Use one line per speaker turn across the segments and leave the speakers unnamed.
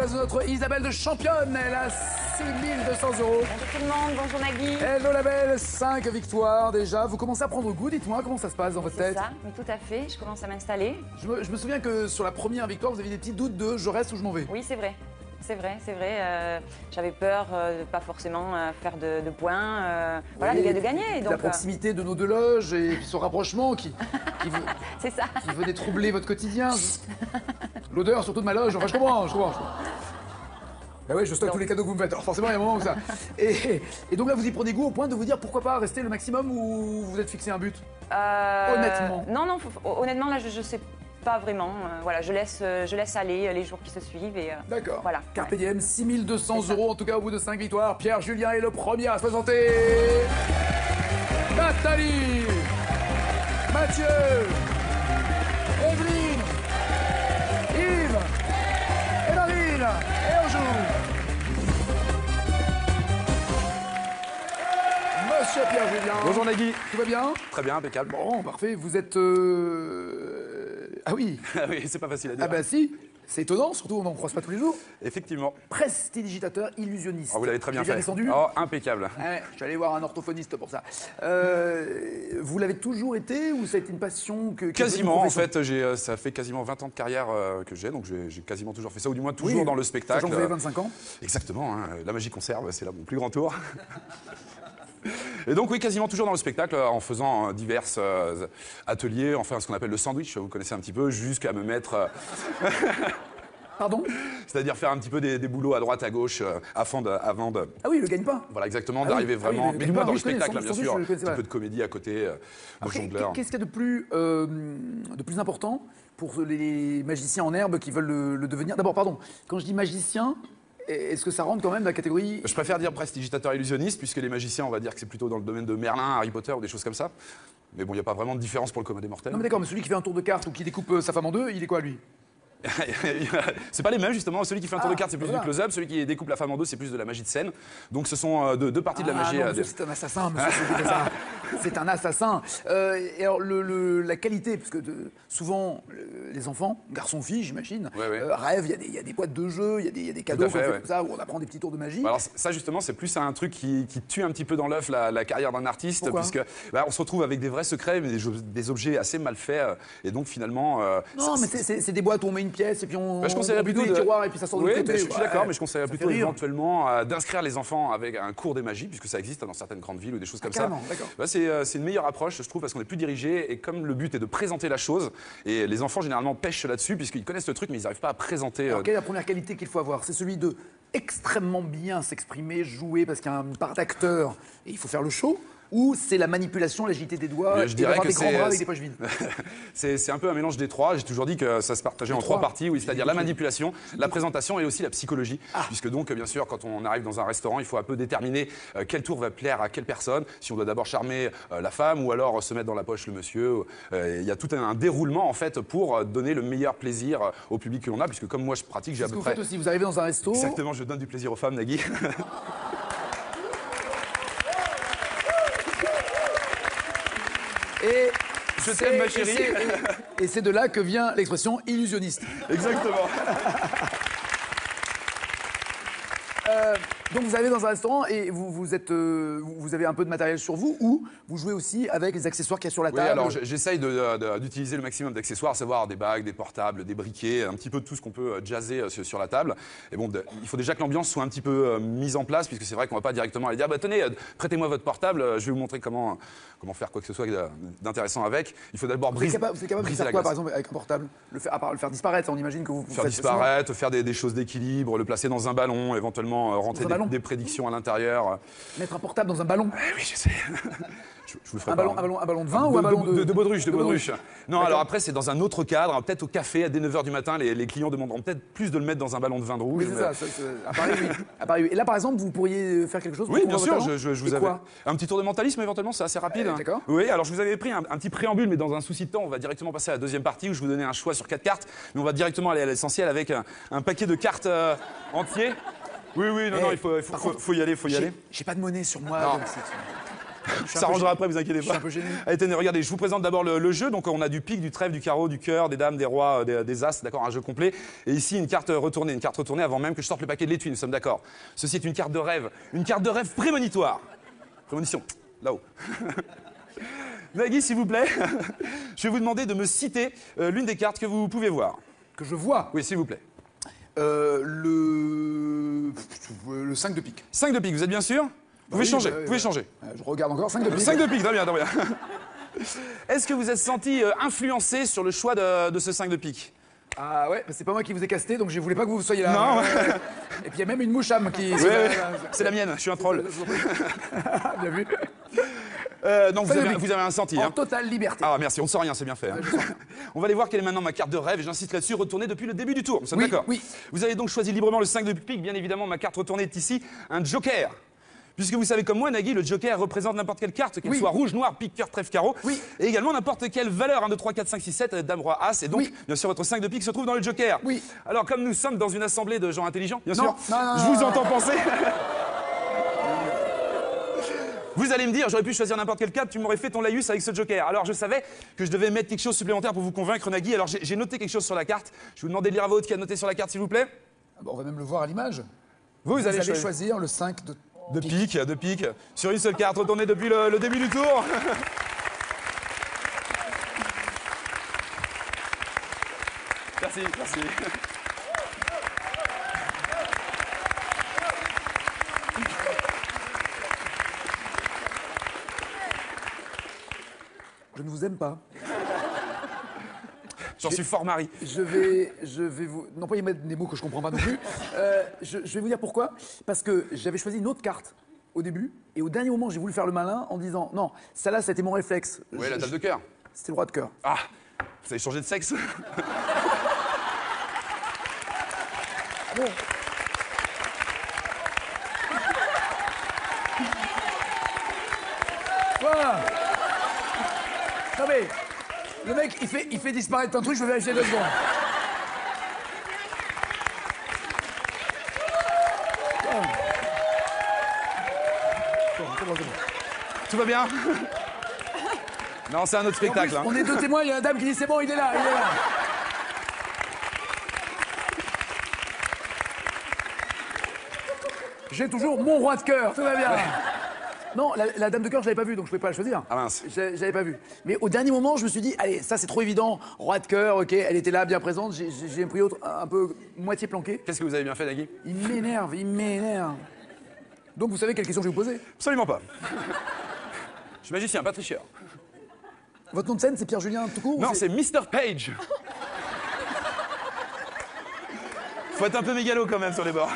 place de notre Isabelle de championne. Elle a 6200 €.
Bonjour tout le monde, bonjour Nagui.
Hello la belle, 5 victoires déjà. Vous commencez à prendre goût, dites-moi comment ça se passe dans votre tête.
C'est ça, mais tout à fait, je commence à m'installer.
Je me souviens que sur la première victoire, vous aviez des petits doutes de je reste ou je m'en vais.
Oui, c'est vrai. C'est vrai, c'est vrai. J'avais peur de pas forcément faire de points, voilà,
Oui,
de gagner. Donc,
la proximité de nos deux loges et puis ce rapprochement qui
c'est ça.
venait troubler votre quotidien. L'odeur surtout de ma loge. Enfin, je comprends. Ben oui, je stocke tous les cadeaux que vous me faites. Alors forcément, il y a un moment où ça. Et donc là, vous y prenez goût au point de vous dire pourquoi pas rester le maximum ou vous êtes fixé un but. Honnêtement.
Non, honnêtement, là, je sais pas vraiment. Voilà, je laisse aller les jours qui se suivent.
D'accord.
Voilà.
Carpe diem, 6200 € en tout cas au bout de 5 victoires. Pierre Julien est le premier à se présenter. Nathalie, Mathieu, Evelyne, Yves et Marine. Et on joue. Monsieur Pierre Julien.
Bonjour Nagui.
Tout va bien?
Très bien, impeccable.
Bon, parfait. Vous êtes... Ah oui.
Ah oui, c'est pas facile à dire.
Ah bah si. C'est étonnant, surtout on n'en croise pas tous les jours.
Effectivement.
Prestidigitateur illusionniste.
Oh, vous l'avez très bien
J'ai
fait.
descendu.
Oh, impeccable.
Ouais, je suis allé voir un orthophoniste pour ça. Vous l'avez toujours été ou ça a été une passion que
Quasiment, en fait, ça fait quasiment 20 ans de carrière que j'ai, donc j'ai quasiment toujours fait ça, ou du moins toujours dans le spectacle.
Sachant que vous avez 25 ans.
Exactement, hein, la magie conserve, c'est là mon plus grand tour. Et donc oui, quasiment toujours dans le spectacle, en faisant divers ateliers, enfin ce qu'on appelle le sandwich, vous connaissez un petit peu, jusqu'à me mettre...
Pardon?
C'est-à-dire faire un petit peu des boulots à droite, à gauche, avant de...
Ah oui, le gagne-pas.
Voilà, exactement,
Ah
d'arriver
oui, ah oui,
vraiment...
le
mais du moins
gagne-pas,
dans le
oui, je connais,
spectacle,
le
bien
sandwich,
sûr,
je le
un
connaissais
petit
pas.
peu de comédie à côté, de jongleur.
Qu'est-ce qu'il y a de plus important pour les magiciens en herbe qui veulent le devenir? D'abord, pardon, quand je dis magicien, est-ce que ça rentre quand même dans la catégorie...
Je préfère dire prestidigitateur illusionniste, puisque les magiciens, on va dire que c'est plutôt dans le domaine de Merlin, Harry Potter ou des choses comme ça. Mais bon, il n'y a pas vraiment de différence pour le commun des mortels.
Non mais d'accord, mais celui qui fait un tour de carte ou qui découpe sa femme en deux, il est quoi lui?
C'est pas les mêmes justement, celui qui fait un tour de carte c'est plus
voilà.
du close-up, celui qui découpe la femme en deux c'est plus de la magie de scène. Donc ce sont deux parties de la magie.
Non, monsieur, c'est un assassin, monsieur, c'est un assassin. Et alors la qualité, parce que souvent les enfants, garçons-filles j'imagine, rêvent, il y a des boîtes de jeux, il y a des cadeaux
fait,
comme ça, où on apprend des petits tours de magie.
Alors ça justement c'est plus un truc qui tue un petit peu dans l'œuf la carrière d'un artiste.
Pourquoi?
Puisque on se retrouve avec des vrais secrets mais des objets assez mal faits et donc finalement...
non mais c'est des boîtes où on met une pièce et puis on
je conseillerais
bidouille
plutôt
le tiroir et puis ça sort de l'autre côté.
Je suis d'accord, mais je conseillerais
ça fait
plutôt
rire.
éventuellement d'inscrire les enfants avec un cours des magies, puisque ça existe dans certaines grandes villes ou des choses comme ça.
Carrément, d'accord.
C'est une meilleure approche, je trouve, parce qu'on est plus dirigé et comme le but est de présenter la chose, et les enfants généralement pêchent là-dessus, puisqu'ils connaissent le truc, mais ils n'arrivent pas à présenter.
Alors quelle est la première qualité qu'il faut avoir? C'est celui de extrêmement bien s'exprimer, jouer, parce qu'il y a une part d'acteur et il faut faire le show. Ou c'est la manipulation, l'agilité des doigts,
je dirais que
des grands bras avec des poches vides?
C'est un peu un mélange des trois. J'ai toujours dit que ça se partageait en trois parties, oui, c'est-à-dire la manipulation, la présentation et aussi la psychologie. Puisque donc, bien sûr, quand on arrive dans un restaurant, il faut un peu déterminer quel tour va plaire à quelle personne, si on doit d'abord charmer la femme ou alors se mettre dans la poche le monsieur. Il y a tout un déroulement en fait pour donner le meilleur plaisir au public que l'on a, puisque comme moi je pratique, j'ai à peu près...
Vous faites aussi, vous arrivez dans un resto...
Exactement, je donne du plaisir aux femmes, Nagui.
Et
je t'aime ma chérie.
Et c'est de là que vient l'expression illusionniste.
Exactement.
Donc vous arrivez dans un restaurant et vous avez un peu de matériel sur vous ou vous jouez aussi avec les accessoires qu'il y a sur la table?
Oui, alors j'essaye d'utiliser le maximum d'accessoires, à savoir des bagues, des portables, des briquets, un petit peu de tout ce qu'on peut jazzer sur la table. Et bon, il faut déjà que l'ambiance soit un petit peu mise en place, puisque c'est vrai qu'on va pas directement aller dire bah, tenez, prêtez-moi votre portable, je vais vous montrer comment faire quoi que ce soit d'intéressant avec. Il faut d'abord briser.
Vous êtes capable de faire quoi par exemple avec un portable? À part le faire disparaître, on imagine que vous
faire
faites
disparaître, faire des choses d'équilibre, le placer dans un ballon, éventuellement rentrer des prédictions à l'intérieur.
Mettre un portable dans un ballon?
Oui, je sais. Je vous le ferai
un ballon de vin ou un ballon
de baudruche. Non, alors après, c'est dans un autre cadre, peut-être au café, dès 9h du matin, les clients demanderont peut-être plus de le mettre dans un ballon de vin de rouge.
Oui, c'est ça, à Paris, oui. À Paris, oui. Et là, par exemple, vous pourriez faire quelque chose pour
Oui, bien sûr,
votre
je vous avais... Un petit tour de mentalisme, éventuellement, c'est assez rapide.
D'accord.
Oui, alors je vous avais pris un petit préambule, mais dans un souci de temps, on va directement passer à la deuxième partie, où je vous donnais un choix sur 4 cartes, mais on va directement aller à l'essentiel avec un paquet de cartes entier. Oui, non, il faut y aller,
J'ai pas de monnaie sur moi. Donc
Ça arrangera après, vous inquiétez pas.
Je suis un peu gêné.
Allez, tenez, regardez, je vous présente d'abord le jeu. Donc, on a du pique, du trèfle, du carreau, du cœur, des dames, des rois, des as, d'accord, un jeu complet. Et ici, une carte retournée avant même que je sorte le paquet de l'étui, nous sommes d'accord. Ceci est une carte de rêve prémonitoire. Prémonition, là-haut. Nagui, s'il vous plaît, je vais vous demander de me citer l'une des cartes que vous pouvez voir.
Que je vois.
Oui, s'il vous plaît.
Le 5 de pique.
5 de pique, vous êtes bien sûr? Vous pouvez changer, vous pouvez changer.
Je regarde encore. 5 de pique.
5 de pique, très bien, très bien. Est-ce que vous êtes senti influencé sur le choix de ce 5 de pique?
Ah ouais, c'est pas moi qui vous ai casté, donc je voulais pas que vous soyez là.
Non.
Et puis il y a même une mouche âme qui...
C'est la mienne, je suis un troll.
Bien vu.
Donc vous avez un senti.
En totale liberté.
Ah merci, on ne sent rien, c'est bien fait. Hein. On va aller voir quelle est maintenant ma carte de rêve et j'insiste là-dessus, retournée depuis le début du tour. Nous sommes d'accord?
Oui.
Vous avez donc choisi librement le 5 de pique, bien évidemment ma carte retournée est ici, un joker. Puisque vous savez comme moi, Nagui, le joker représente n'importe quelle carte, qu'elle soit rouge, noir, pique, cœur, trèfle, carreau. Oui. Et également n'importe quelle valeur, 1, 2, 3, 4, 5, 6, 7, dame, roi, as. Et donc, bien sûr, votre 5 de pique se trouve dans le joker. Oui. Alors, comme nous sommes dans une assemblée de gens intelligents, bien sûr, je vous entends penser. Vous allez me dire, j'aurais pu choisir n'importe quelle carte, tu m'aurais fait ton laïus avec ce joker. Alors je savais que je devais mettre quelque chose supplémentaire pour vous convaincre, Nagui. Alors j'ai noté quelque chose sur la carte. Je vais vous demander de lire à votre qui a noté sur la carte, s'il vous plaît.
Ah bah, on va même le voir à l'image.
Vous allez
choisir le 5 de
pique. Sur une seule carte, retournée depuis le début du tour. Merci.
Je ne vous aime pas.
J'en suis fort mari.
Je vais vous... Non pas y mettre des mots que je comprends pas non plus. Je vais vous dire pourquoi. Parce que j'avais choisi une autre carte au début, et au dernier moment, j'ai voulu faire le malin en disant non, ça là, c'était mon réflexe.
Oui, la dame de cœur.
C'était le roi de cœur.
Ah, vous avez changé de sexe?
Ah bon? Voilà. Non mais, le mec, il fait disparaître un truc, je vais vérifier 2 secondes.
Tout va bien? Non, c'est un autre spectacle.
Plus, on est 2 témoins, il y a la dame qui dit c'est bon, il est là. J'ai toujours mon roi de cœur, tout va bien. Non, la dame de cœur, je l'avais pas vue, donc je pouvais pas la choisir.
Ah mince.
J'avais pas vu. Mais au dernier moment, je me suis dit, allez, ça c'est trop évident. Roi de cœur, ok, elle était là, bien présente. J'ai pris autre, un peu moitié planqué.
Qu'est-ce que vous avez bien fait, Nagui?
Il m'énerve. Donc vous savez quelle question je vais vous poser?
Absolument pas. Je suis magicien, pas tricheur.
Votre nom de scène, c'est Pierre-Julien tout court?
Non, c'est Mr. Page. Faut être un peu mégalo quand même sur les bords.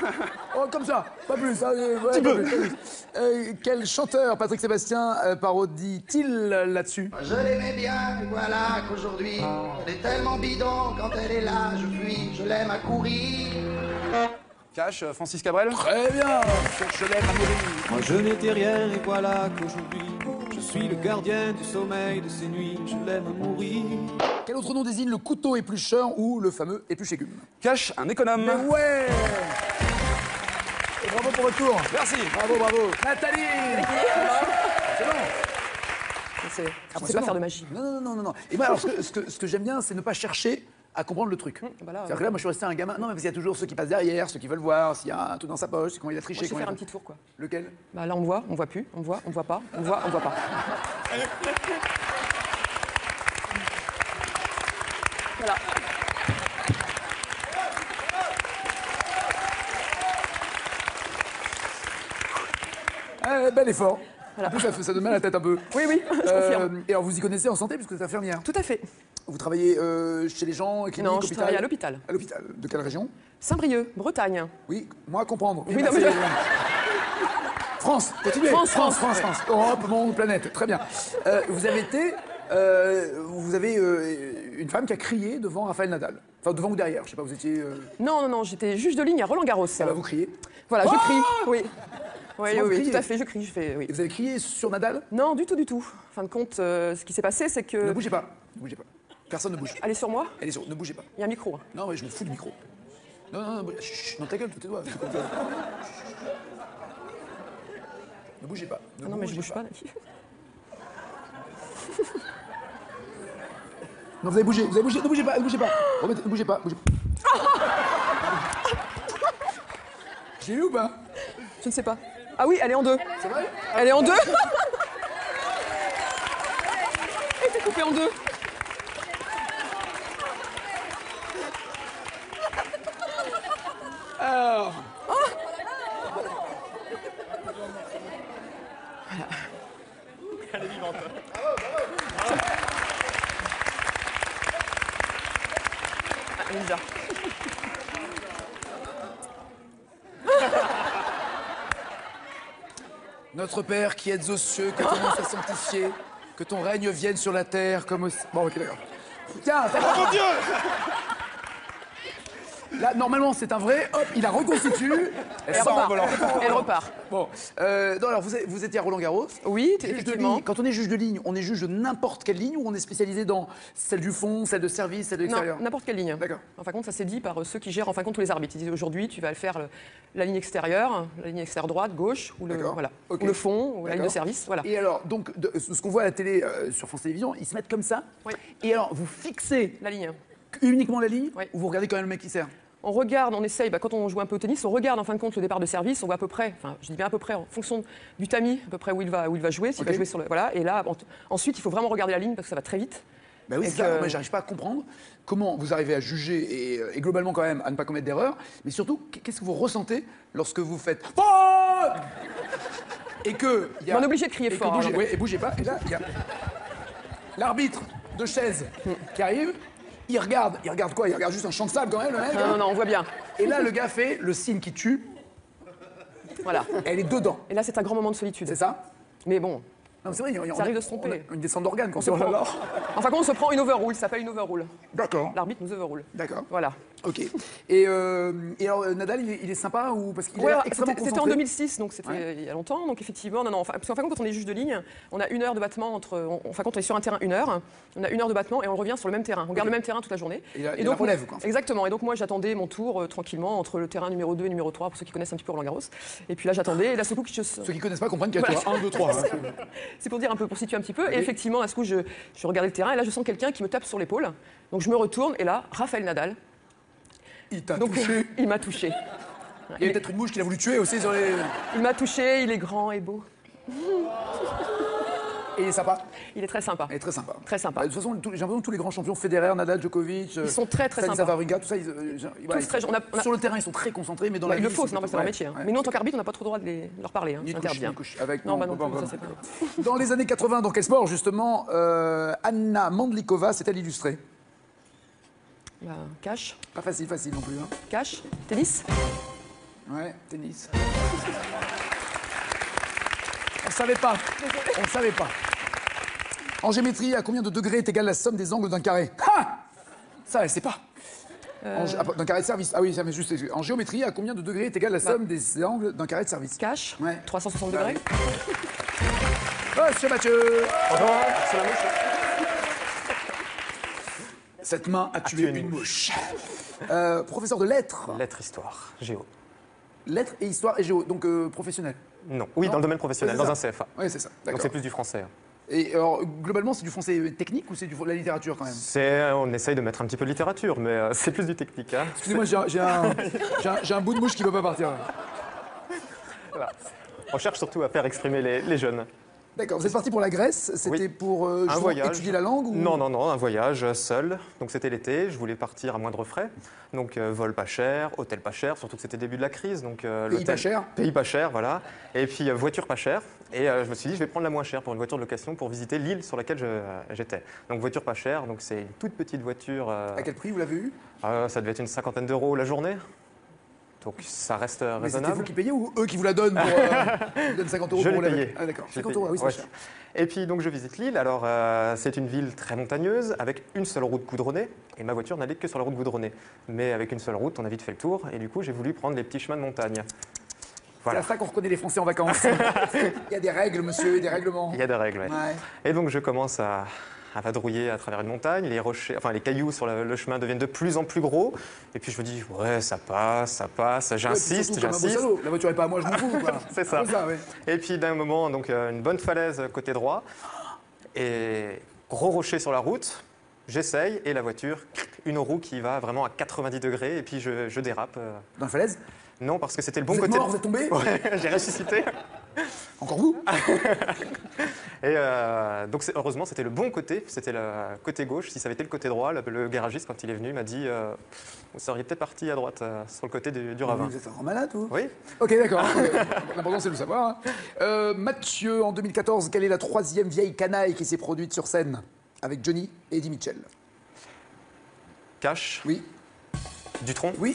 Oh, comme ça, pas plus. Quel chanteur Patrick Sébastien parodie-t-il là-dessus?
Je l'aimais bien, et voilà qu'aujourd'hui, elle est tellement bidon, quand elle est là, je fuis, je l'aime à courir.
Cash, Francis Cabrel?
Très bien, je l'aime à mourir.
Moi je n'étais rien et voilà qu'aujourd'hui je suis le gardien du sommeil de ces nuits, je l'aime à mourir.
Quel autre nom désigne le couteau éplucheur ou le fameux épluche-écume?
Cash, un économe.
Mais ouais. Et bravo pour votre tour.
Merci.
Bravo. Nathalie. C'est bon.
Je sais pas faire de magie.
Non. Et moi, alors, ce que j'aime bien, c'est ne pas chercher à comprendre le truc. C'est-à-dire que là, moi, je suis resté un gamin. Non, mais parce qu'il y a toujours ceux qui passent derrière, ceux qui veulent voir, s'il y a un truc dans sa poche, quand il a triché.
Moi, je vais faire un petit tour, quoi.
Lequel?
Bah là, on voit plus, on voit pas, on voit pas. Voilà.
Bel effort. Voilà. En plus, ça donne mal à la tête un peu.
Oui, je confirme.
Et alors, vous y connaissez en santé, puisque vous êtes infirmière.
Tout à fait.
Vous travaillez chez les gens, clinique,
Non,
hôpital?
je travaille à l'hôpital.
À l'hôpital. De quelle région?
Saint-Brieuc, Bretagne.
Oui, moi à comprendre.
Oui, non, mais
France, continuez. France. Europe, monde, planète. Très bien. Vous avez une femme qui a crié devant Raphaël Nadal. Enfin, devant ou derrière, je sais pas, vous étiez...
Non, j'étais juge de ligne à Roland-Garros.
Ah bah, vous criez.
Voilà, je crie, oui. Oui, tout à fait, je crie, oui.
Et vous avez crié sur Nadal?
Non, du tout. En fin de compte, ce qui s'est passé, c'est que...
Ne bougez pas. Personne ne bouge.
Elle est sur moi?
Ne bougez pas.
Il y a un micro. Hein.
Non, mais je me fous du micro. Non, chut, dans ta gueule, tous tes doigts. Ne bougez pas.
Non, mais je bouge pas.
Non, vous avez bougé, ne bougez pas, ne bougez pas. Remettez, ne bougez pas, bougez pas. J'ai eu ou pas?
Je ne sais pas. Ah oui, elle est en deux.
C'est vrai?
Elle est en deux. Elle était coupée en deux.
Alors.
Elle est vivante. Ah, Elisa.
Notre Père qui êtes aux cieux, que ton nom soit sanctifié, que ton règne vienne sur la terre comme au... Bon, ok, d'accord. Tiens, ça va.
Oh mon Dieu!
Là, normalement, c'est un vrai. Hop, il la reconstitue. Elle sort en volant.
Elle repart.
Bon. Non, alors, vous étiez à Roland-Garros.
Oui,
Juge de
effectivement.
ligne. Quand on est juge de ligne, on est juge de n'importe quelle ligne ou on est spécialisé dans celle du fond, celle de service, celle de l'extérieur?
Non, n'importe quelle ligne.
D'accord.
En fin de compte, ça s'est dit par ceux qui gèrent en fin de compte tous les arbitres. Ils disent aujourd'hui, tu vas faire la ligne extérieure droite, gauche, ou le,
D'accord.
voilà,
Ok.
ou le fond, ou la ligne de
D'accord.
service. Voilà.
Et alors, donc, ce qu'on voit à la télé sur France Télévisions, ils se mettent comme ça.
Oui.
Et alors, vous fixez
La ligne.
uniquement la ligne
Oui.
ou vous regardez quand même le mec qui sert?
On regarde, on essaye, quand on joue un peu au tennis, on regarde en fin de compte le départ de service, on voit à peu près, enfin je dis bien à peu près, en fonction du tamis, à peu près où il va jouer, s'il
Ok.
va jouer sur le. Voilà, et là, ensuite, il faut vraiment regarder la ligne parce que ça va très vite.
Ben oui,
Et
c'est ça.
que-
Moi, j'arrive pas à comprendre comment vous arrivez à juger et globalement quand même à ne pas commettre d'erreur. Mais surtout, qu'est-ce que vous ressentez lorsque vous faites faute et que il y a
On est obligé de crier
et que
fort,
bougez,
alors.
ouais, et bougez pas. Et là, il y a l'arbitre de chaise qui arrive. Il regarde quoi? Il regarde juste un champ de sable quand même, le mec.
Non, on voit bien.
Et là, le gars fait le signe qui tue.
Voilà.
Elle est dedans.
Et là, c'est un grand moment de solitude.
C'est ça?
Mais bon,
Non, c'est vrai.
Ça arrive de se tromper.
On a une descente d'organes quand
on se
on
prend.
là.
En fin de compte, on se prend une overrule, ça s'appelle une overrule.
D'accord.
L'arbitre nous overrule.
D'accord.
Voilà.
Ok. Et alors, Nadal, il est sympa ou parce qu'il
Ouais,
est extrêmement
c'était en
concentré?
2006, donc c'était il y a longtemps. Donc effectivement, non, parce qu'en fin de compte, quand on est juge de ligne, on a 1 heure de battement entre. En fin de compte, on est sur un terrain 1 heure. On a 1 heure de battement et on revient sur le même terrain. On garde le même terrain toute la journée.
Et il y a la relève, quoi.
Exactement. Et donc moi, j'attendais mon tour tranquillement entre le terrain numéro 2 et numéro 3, pour ceux qui connaissent un petit peu Roland Garros. Et puis là, j'attendais. Et là, ce coup,
Ceux qui connaissent pas comprennent qu'il y a
Voilà.
1, 2, 3.
c'est pour dire un peu, pour situer un petit peu. Et effectivement, à ce coup, je regardais le terrain et là, je sens quelqu'un qui me tape sur l'épaule. Donc je me retourne et là, Raphaël Nadal.
Il t'a
Donc
touché.
il m'a touché.
Il y a peut-être une mouche qu'il a voulu tuer aussi sur les...
Il m'a touché, il est grand et beau.
Et il est sympa.
Il est très sympa.
Il est très sympa.
Très sympa.
De toute façon, j'ai l'impression que tous les grands champions, Federer, Nadal, Djokovic...
Ils sont très, très
Stanislas
sympas.
Wawrinka, tout ça, voilà,
très- on a-
sur le terrain, ils sont très concentrés, mais dans
Bah,
la
il le
vie,
faut,
ils
sinon
sont-
c'est leur
ouais,
métier. Hein.
ouais.
Mais nous, en tant qu'arbitre, on n'a pas trop le droit de leur parler. Hein.
Ni
C'est
couche,
interdit.
ni
hein.
couche. Avec,
Non, bah non,
pas
ça,
vraiment.
c'est pas-
Dans les années 80, dans quel sport, justement, Anna Mandlikova s'est-elle illustrée?
Bah, cash,
Pas facile non plus. Hein.
cash, tennis.
Ouais, tennis. On ne savait pas. On ne savait pas. En géométrie, à combien de degrés est égale la somme des angles d'un carré? Ha! Ça, elle sait pas. D'un carré de service. Ah oui, ça mais juste. En géométrie, à combien de degrés est égale la somme des angles d'un carré de service?
Cash,
Ouais.
360
Bah
degrés.
oui. Monsieur Mathieu. Cette main a tué une mouche. Professeur de lettres.
Lettres, histoire, géo.
Lettres et histoire et géo, donc professionnel.
Non. Oui, dans le domaine professionnel,
Ouais, c'est
dans un
ça.
CFA.
Oui, c'est ça.
Donc
D'accord.
c'est plus du français. hein.
Et alors, globalement, c'est du français technique ou c'est de la littérature quand même?
On essaye de mettre un petit peu de littérature, mais c'est plus du technique. hein.
Excusez-moi, j'ai un bout de mouche qui ne veut pas partir.
Voilà. On cherche surtout à faire exprimer les jeunes.
D'accord, vous êtes parti pour la Grèce, c'était
Oui.
pour
Un
justement
voyage.
étudier la langue ou...
Non, un voyage seul. Donc c'était l'été, je voulais partir à moindre frais. Donc vol pas cher, hôtel pas cher, surtout que c'était le début de la crise. Donc,
Pays pas cher.
Pays pas cher, voilà. Et puis voiture pas chère. Et je me suis dit, je vais prendre la moins chère pour une voiture de location pour visiter l'île sur laquelle j'étais. Donc voiture pas chère, donc c'est une toute petite voiture.
À quel prix vous l'avez eu?
Ça devait être une 50aine d'euros la journée. Donc ça reste
Mais c'était
raisonnable.
vous qui payez ou eux qui vous la donnent pour... ils vous donnent 50 euros
Je
pour
l'ai
la...
payé.
Ah d'accord,
Je l'ai
50 euros, ah oui, c'est
ouais.
cher.
Et puis donc je visite l'île. Alors c'est une ville très montagneuse avec une seule route goudronnée et ma voiture n'allait que sur la route goudronnée. Mais avec une seule route, on a vite fait le tour et du coup j'ai voulu prendre les petits chemins de montagne.
C'est
Voilà.
à ça qu'on reconnaît les Français en vacances. Il y a des règles, monsieur, des règlements.
Il y a des règles. Ouais.
Ouais.
Et donc je commence à vadrouiller à travers une montagne. Les rochers, enfin les cailloux sur le chemin deviennent de plus en plus gros. Et puis je me dis ouais ça passe. J'insiste,
Surtout comme un beau
j'insiste.
salaud. La voiture est pas à moi, je m'en fous. Quoi.
C'est ça.
Un peu ouais.
Et puis d'un moment, donc une bonne falaise côté droit. Et gros rocher sur la route, j'essaye et la voiture, une roue qui va vraiment à 90 degrés et puis je dérape.
Dans la falaise?
Non, parce que c'était le bon
Vous êtes
côté.
mort, vous êtes tombé?
Ouais, j'ai ressuscité.
Encore vous?
Et donc heureusement, c'était le bon côté, c'était le côté gauche. Si ça avait été le côté droit, le garagiste, quand il est venu, m'a dit vous seriez peut-être parti à droite, sur le côté du ravin.
Vous êtes un grand malade, vous?
Oui.
Ok, d'accord. L'important, c'est de le savoir. Hein. Mathieu, en 2014, quelle est la 3e vieille canaille qui s'est produite sur scène avec Johnny et Eddie Mitchell?
Cash,
Oui.
Dutronc,
Oui.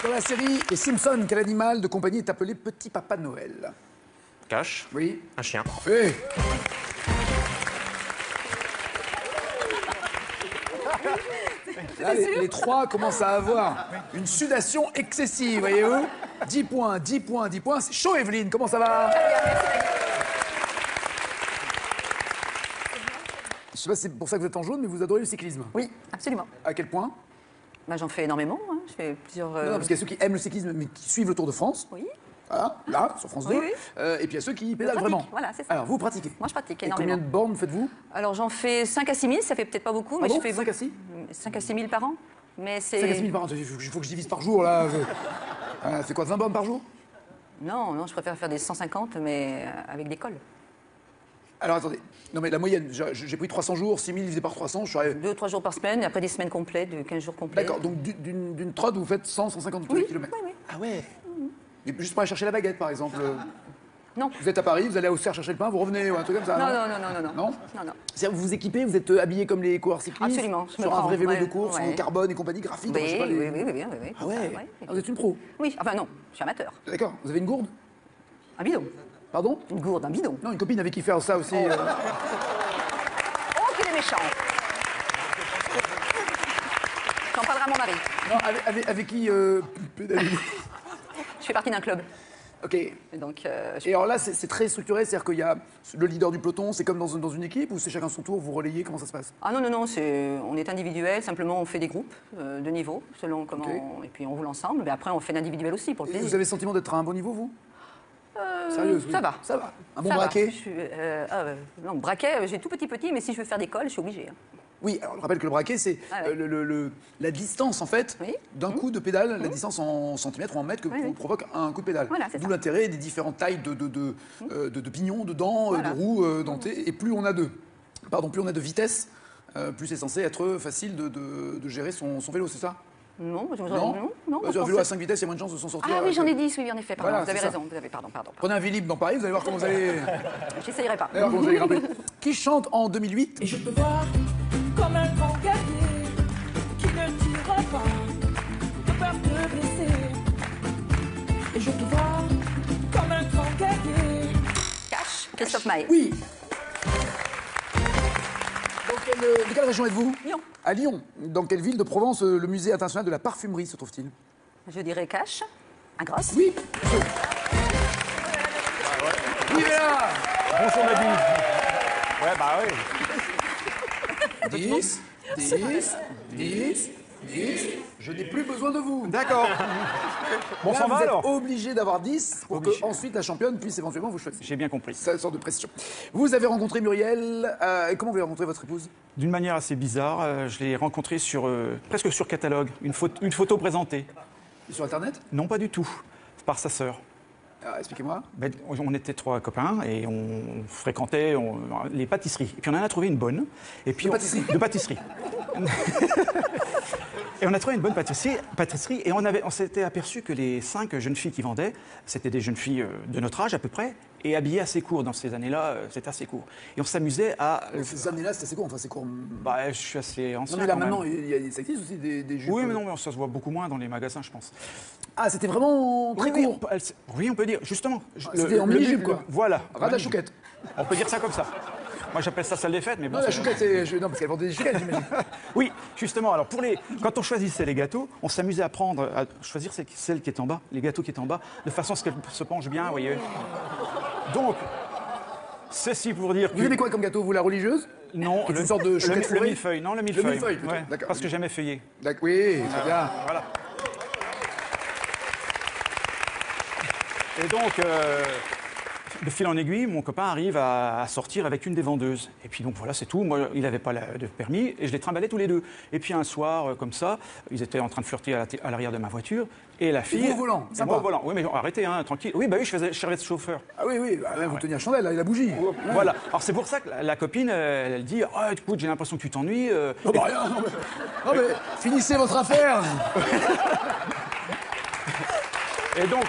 Dans la série Les Simpsons, quel animal de compagnie est appelé Petit Papa Noël?
Cash,
Oui.
un chien.
Oui. Là, les trois commencent à avoir une sudation excessive, voyez-vous? 10 points, 10 points, 10 points. C'est chaud, Evelyne, comment ça va? Je sais pas si c'est pour ça que vous êtes en jaune, mais vous adorez le cyclisme.
Oui, absolument.
À quel point?
Bah, j'en fais énormément. Hein. Je fais plusieurs.
Non, parce qu'il y a ceux qui aiment le cyclisme, mais qui suivent le Tour de France.
Oui.
Voilà, là, sur France 2.
Oui, oui.
Et puis il y a ceux qui pédalent
pratique,
vraiment.
voilà, c'est ça.
Alors, vous pratiquez?
Moi, je pratique
Et
énormément.
combien de bornes faites-vous?
Alors, j'en fais 5 à 6 000. Ça fait peut-être pas beaucoup, mais
Ah bon,
je fais
5 à 6?
5 à 6 000 par an. Mais c'est.
5 à 6 000 par an, il faut que je divise par jour, là. C'est quoi, 20 bornes par jour?
Non, non, je préfère faire des 150, mais avec des cols.
Alors, attendez. Non, mais la moyenne, j'ai pris 300 jours, 6 000 divisé par 300, je suis arrivé...
2-3 jours par semaine, et après des semaines complètes, de 15 jours complets.
D'accord, donc d'une trotte, vous faites 100, 150
Oui,
km.
oui, oui.
Ah ouais. Et juste pour aller chercher la baguette, par exemple.
Non.
Vous êtes à Paris, vous allez à Auxerre chercher le pain, vous revenez, ou un truc comme ça.
Non, non, non, non, non.
Non.
Non, non.
C'est-à-dire, vous vous équipez, vous êtes habillé comme les coureurs cyclistes?
Absolument, je me
Sur un
prends,
vrai vélo
ouais,
de course,
ouais.
en carbone et compagnie, graphite,
Oui,
je sais pas,
oui, oui, oui, oui, oui.
Ah ouais. Ah, vous êtes une pro?
Oui, enfin non, je suis amateur.
D'accord. Vous avez une gourde?
Un bidon.
Pardon?
Une gourde, un bidon.
Non, une copine avec qui faire ça aussi.
Oh, qu'il est méchant. J'en parlerai à mon mari.
Non, avec qui pédalez-vous?
Je fais partie d'un club.
Ok.
Et donc,
Et alors là, c'est très structuré, c'est-à-dire qu'il y a le leader du peloton, c'est comme dans une équipe, ou c'est chacun son tour, vous relayez, comment ça se passe?
Ah non, non, non, on est individuel, simplement on fait des groupes de niveau, selon comment...
Ok.
Et puis on roule ensemble, mais après on fait l'individuel aussi, pour le
Et
plaisir.
vous avez le sentiment d'être à un bon niveau, vous? Sérieuse, oui.
Ça va.
Ça va. Un bon
Ça va.
braquet?
Je suis, non, braquet, j'ai tout petit, mais si je veux faire des cols, je suis obligée. Hein.
Oui, alors je rappelle que le braquet, c'est
Ah ouais.
la distance, en fait,
Oui.
d'un coup de pédale, la distance en centimètres ou en mètres que
Oui, oui.
provoque un coup de pédale.
Voilà, c'est
D'où
ça.
l'intérêt des différentes tailles de pignons, de dents,
Voilà.
de roues dentées. Et plus on a de vitesse, plus c'est censé être facile de gérer son vélo, c'est ça?
Non,
Non,
non.
Sur un
je
vélo à
pense-
5 vitesses, il y a moins de chances de s'en sortir.
Ah oui,
avec,
j'en ai 10, oui, en effet, pardon,
Voilà,
vous avez
c'est ça.
raison, vous avez, pardon.
Prenez un Vélib dans Paris, vous allez voir comment vous allez...
J'essayerai pas.
Allez voir comment vous allez grimper. Qui chante en 2008?
Et je te vois comme un grand guerrier qui ne tirera pas de peur de blesser. Et je te vois comme un grand guerrier.
Cash, Christophe Maé.
Oui. De quelle région êtes-vous?
Lyon.
À Lyon. Dans quelle ville de Provence le musée international de la parfumerie se trouve-t-il?
Je dirais cash, un grosse.
Oui. Oui, mais là.
Bonjour Nadine. Ouais, bah oui.
10, 10, 10, 10. Je n'ai plus besoin de vous.
D'accord. Bon,
Là,
ça va
vous êtes
alors.
obligé d'avoir 10 pour
Obligé.
que ensuite la championne puisse éventuellement vous choisir.
J'ai bien compris.
C'est une sorte de pression. Vous avez rencontré Muriel. Et comment vous avez rencontré votre épouse?
D'une manière assez bizarre, je l'ai rencontrée presque sur catalogue, une photo présentée.
Sur Internet?
Non, pas du tout, par sa sœur.
Expliquez-moi.
Ben, on était 3 copains et on fréquentait les pâtisseries. Et puis on en a trouvé une bonne. Et puis
De pâtisserie?
De pâtisserie. Et on a trouvé une bonne pâtisserie et on s'était aperçu que les 5 jeunes filles qui vendaient, c'était des jeunes filles de notre âge à peu près, et habillées assez court. Dans ces années-là, c'était assez court. Et on s'amusait à...
Ces années-là, c'est assez court. Enfin, c'est court.
Bah, je suis assez ancien.
Non, mais là,
quand même.
maintenant, ça existe aussi des jupes.
Oui, mais non, mais ça se voit beaucoup moins dans les magasins, je pense.
Ah, c'était vraiment très
Oui,
court.
oui, on peut dire, justement.
C'était en mini-jupe, quoi.
Voilà.
Ras la chouquette.
On peut dire ça comme ça. Moi, j'appelle ça salle des fêtes, mais bon.
Non, la
c'est-
chouquette, c'est. Non, parce qu'elle vendait des chouquettes, j'imagine.
Oui, justement. Alors, quand on choisissait les gâteaux, on s'amusait à choisir celle qui est en bas, les gâteaux qui est en bas, de façon à ce qu'elle se penche bien, vous voyez. Donc, ceci pour dire que...
Vous aimez quoi comme gâteau, vous, la religieuse?
Non,
Qui est une sorte de chouquette
le
fourrée.
millefeuille. Non, le millefeuille.
millefeuille, plutôt.
Ouais,
D'accord.
parce que j'aimais feuiller.
D'accord, oui, très bien.
Voilà. Et donc, de fil en aiguille, mon copain arrive à sortir avec une des vendeuses. Et puis donc voilà, c'est tout. Moi, il n'avait pas de permis et je les trimballais tous les deux. Et puis un soir, comme ça, ils étaient en train de flirter à l'arrière de ma voiture. Et la fille...
vous au volant,
et
sympa.
moi au volant. Oui, mais arrêtez, hein, tranquille. Oui, bah oui, je servais de chauffeur.
Ah oui, bah, vous teniez la chandelle, là, et la bougie.
Voilà. Alors c'est pour ça que la copine, elle dit « Ah, écoute, j'ai l'impression que tu t'ennuies.
Non, bah rien, non, mais finissez votre affaire.
Et donc,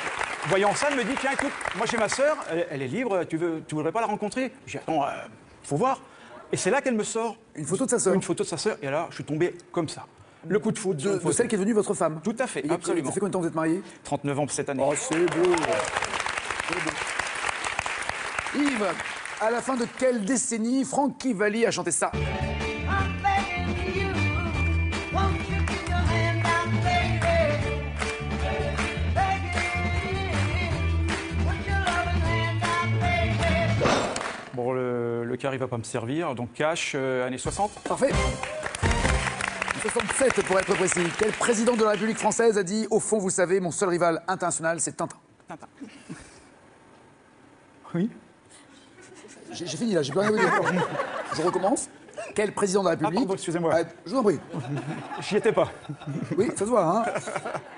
voyant ça, elle me dit « Tiens, écoute, moi j'ai ma sœur, elle est libre, tu voudrais pas la rencontrer ?» J'ai dit « Attends, faut voir. » Et c'est là qu'elle me sort
Une photo de sa sœur.
une photo de sa sœur. Et alors, je suis tombé comme ça. Le coup de foudre. sur une
De
photo.
celle qui est devenue votre femme.
Tout à fait,
Et
absolument.
Ça fait combien de temps que vous êtes mariés?
39 ans cette année.
Oh, c'est beau. Yves, à la fin de quelle décennie Frankie Valli a chanté ça?
I'm begging you, won't you keep your hand out, baby? Begging, put your loving hand out, baby.
Bon, le car, il va pas me servir. Donc, cash, années 60.
Parfait. 67 pour être précis. Quel président de la République française a dit « Au fond, vous savez, mon seul rival international, c'est Tintin ».
Oui.
J'ai fini là, j'ai plus rien à vous dire. Je recommence. Quel président de la République...
pardon, excusez-moi.
Je vous en prie.
J'y étais pas.
Oui, ça se voit, hein.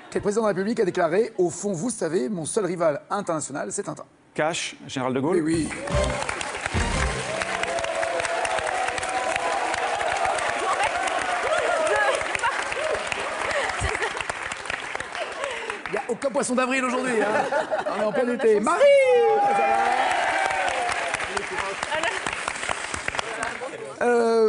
Quel président de la République a déclaré « Au fond, vous savez, mon seul rival international, c'est Tintin ».
Cash, général de Gaulle.
Oui, oui. Il n'y a aucun poisson d'avril aujourd'hui. Hein. On est en plein été. Marie!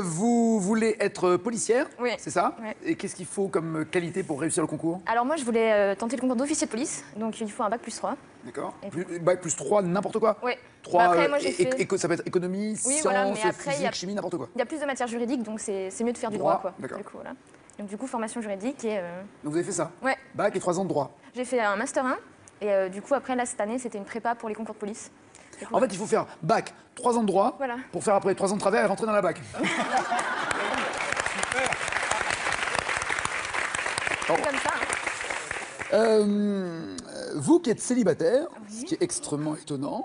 Vous voulez être policière,
Oui.
c'est ça?
Oui.
Et qu'est-ce qu'il faut comme qualité pour réussir le concours?
Alors moi, je voulais tenter le concours d'officier de police, donc il faut un bac plus 3.
D'accord. Bac plus 3, n'importe quoi?
Oui.
3,
Bah après, moi, j'ai fait...
ça peut être économie,
Oui,
sciences,
voilà, mais après,
physique, chimie, n'importe quoi.
Il y a plus de matières juridiques, donc c'est mieux de faire du
Droit,
droit, quoi.
d'accord.
Du coup, voilà. Donc du coup, formation juridique et...
Donc vous avez fait ça?
Ouais.
Bac et 3 ans de droit.
J'ai fait un master 1, et du coup, après, là, cette année, c'était une prépa pour les concours de police. Du coup,
En fait, il faut faire bac, 3 ans de droit,
Voilà.
pour faire après 3 ans de travers et rentrer dans la bac.
c'est comme ça. Hein.
Vous qui êtes célibataire, ce qui est extrêmement étonnant.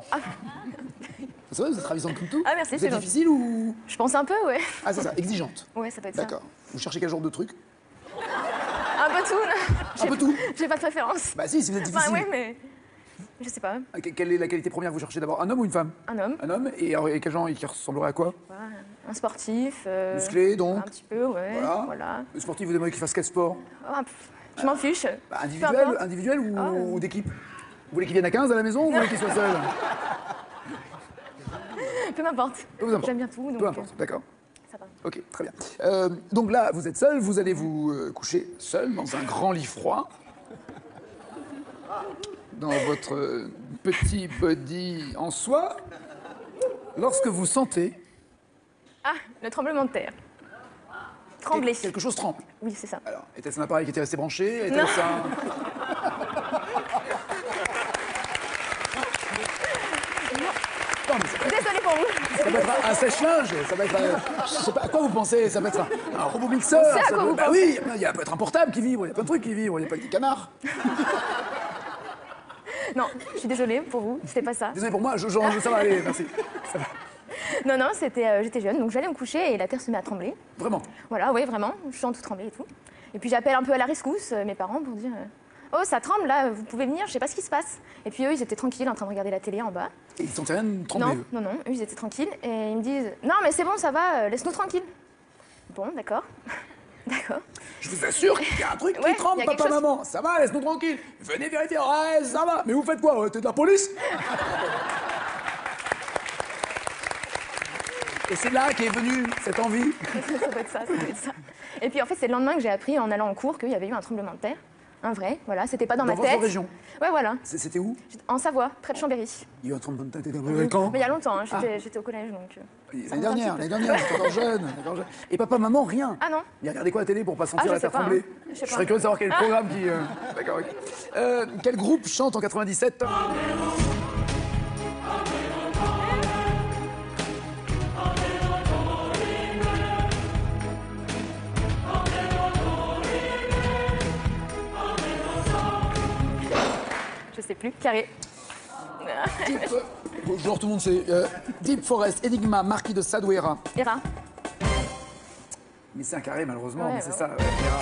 C'est vrai, vous êtes ravissante comme tout.
Ah, merci,
Vous
c'est
êtes
gentil.
difficile ou...
Je pense un peu, ouais.
Ah, c'est ça, exigeante.
Ouais, ça peut être ça.
D'accord. Vous cherchez quel genre de truc?
Un peu tout, là.
Un peu tout?
J'ai pas de préférence.
Bah si, si vous êtes difficile.
Enfin, ouais, mais... Je sais pas.
Quelle est la qualité première que vous cherchez d'abord? Un homme ou une femme?
Un homme.
Un homme. Et quel genre qui ressemblerait à quoi?
Voilà, un sportif.
Musclé, donc?
Un petit peu, ouais.
Voilà. Le sportif, vous aimeriez qu'il fasse quel sport?
Oh, je m'en fiche.
Bah,
Peu importe.
individuel ou d'équipe? Vous voulez qu'il vienne à 15 à la maison ou vous voulez qu'il soit seul?
Peu m'importe.
Peu vous importe.
J'aime bien tout. Donc,
Peu importe, d'accord.
ça va.
Ok, très bien. Donc là, vous êtes seul, vous allez vous coucher seul dans un grand lit froid. Dans votre petit body en soie. Lorsque vous sentez...
Ah, le tremblement de terre. Trembler.
Quelque chose tremble.
Oui, c'est ça.
Alors, était-ce un appareil qui était resté branché?
Non.
Était-ce Non, mais ça peut être,
Désolée pour vous.
ça peut être un sèche-linge, ça peut être... je sais pas, à quoi vous pensez? Ça peut être un robot mixeur.
On sait à
ça
quoi
peut...
vous
Bah
pensez.
oui, il peut être un portable qui vibre, il y a plein de trucs qui vibrent, il n'y a pas que des canards.
Non, je suis désolée pour vous, c'était pas ça.
Désolé pour moi, ça va aller, merci. Ça va.
Non, non, c'était, j'étais jeune, donc j'allais me coucher et la terre se met à trembler.
Vraiment.
Voilà, oui, vraiment, je sens tout trembler et tout. Et puis j'appelle un peu à la rescousse mes parents pour dire oh, ça tremble là, vous pouvez venir, je sais pas ce qui se passe. Et puis eux, ils étaient tranquilles en train de regarder la télé en bas.
Et ils sentaient rien de trembler.
Non, non, non, eux, ils étaient tranquilles et ils me disent non, mais c'est bon, ça va, laisse-nous tranquilles. Bon, d'accord. D'accord.
Je vous assure qu'il y a un truc
Ouais,
qui tremble,
il y a
papa,
quelque chose.
maman. Ça va, laisse-nous tranquille. Venez vérifier. Ouais, ça va. Mais vous faites quoi? T'es de la police? Et c'est là qu'est venue cette envie.
Ça doit être ça, ça doit être ça. Et puis en fait, c'est le lendemain que j'ai appris en allant en cours qu'il y avait eu un tremblement de terre. Un vrai, voilà, c'était pas dans ma
votre
tête.
région?
Ouais, voilà.
C'était où?
En Savoie, près de Chambéry.
Il y a eu un tremblement de terre quand?
Mais il y a longtemps, hein, j'étais au collège donc.
L'année dernière, j'étais encore jeune. Et papa, maman, rien.
Ah non.
Il regardait quoi à la télé pour pas sentir
je
la
sais
terre
pas,
trembler?
hein. Je sais
Je
pas.
serais curieux de savoir quel est le programme qui. D'accord, ok. Quel groupe chante en 97?
Je sais plus, carré.
Genre tout le monde sait. Deep Forest, Enigma, Marquis de Sade ou Hera?
Hera.
Mais c'est un carré malheureusement,
Ouais,
mais c'est
ouais.
ça, Hera.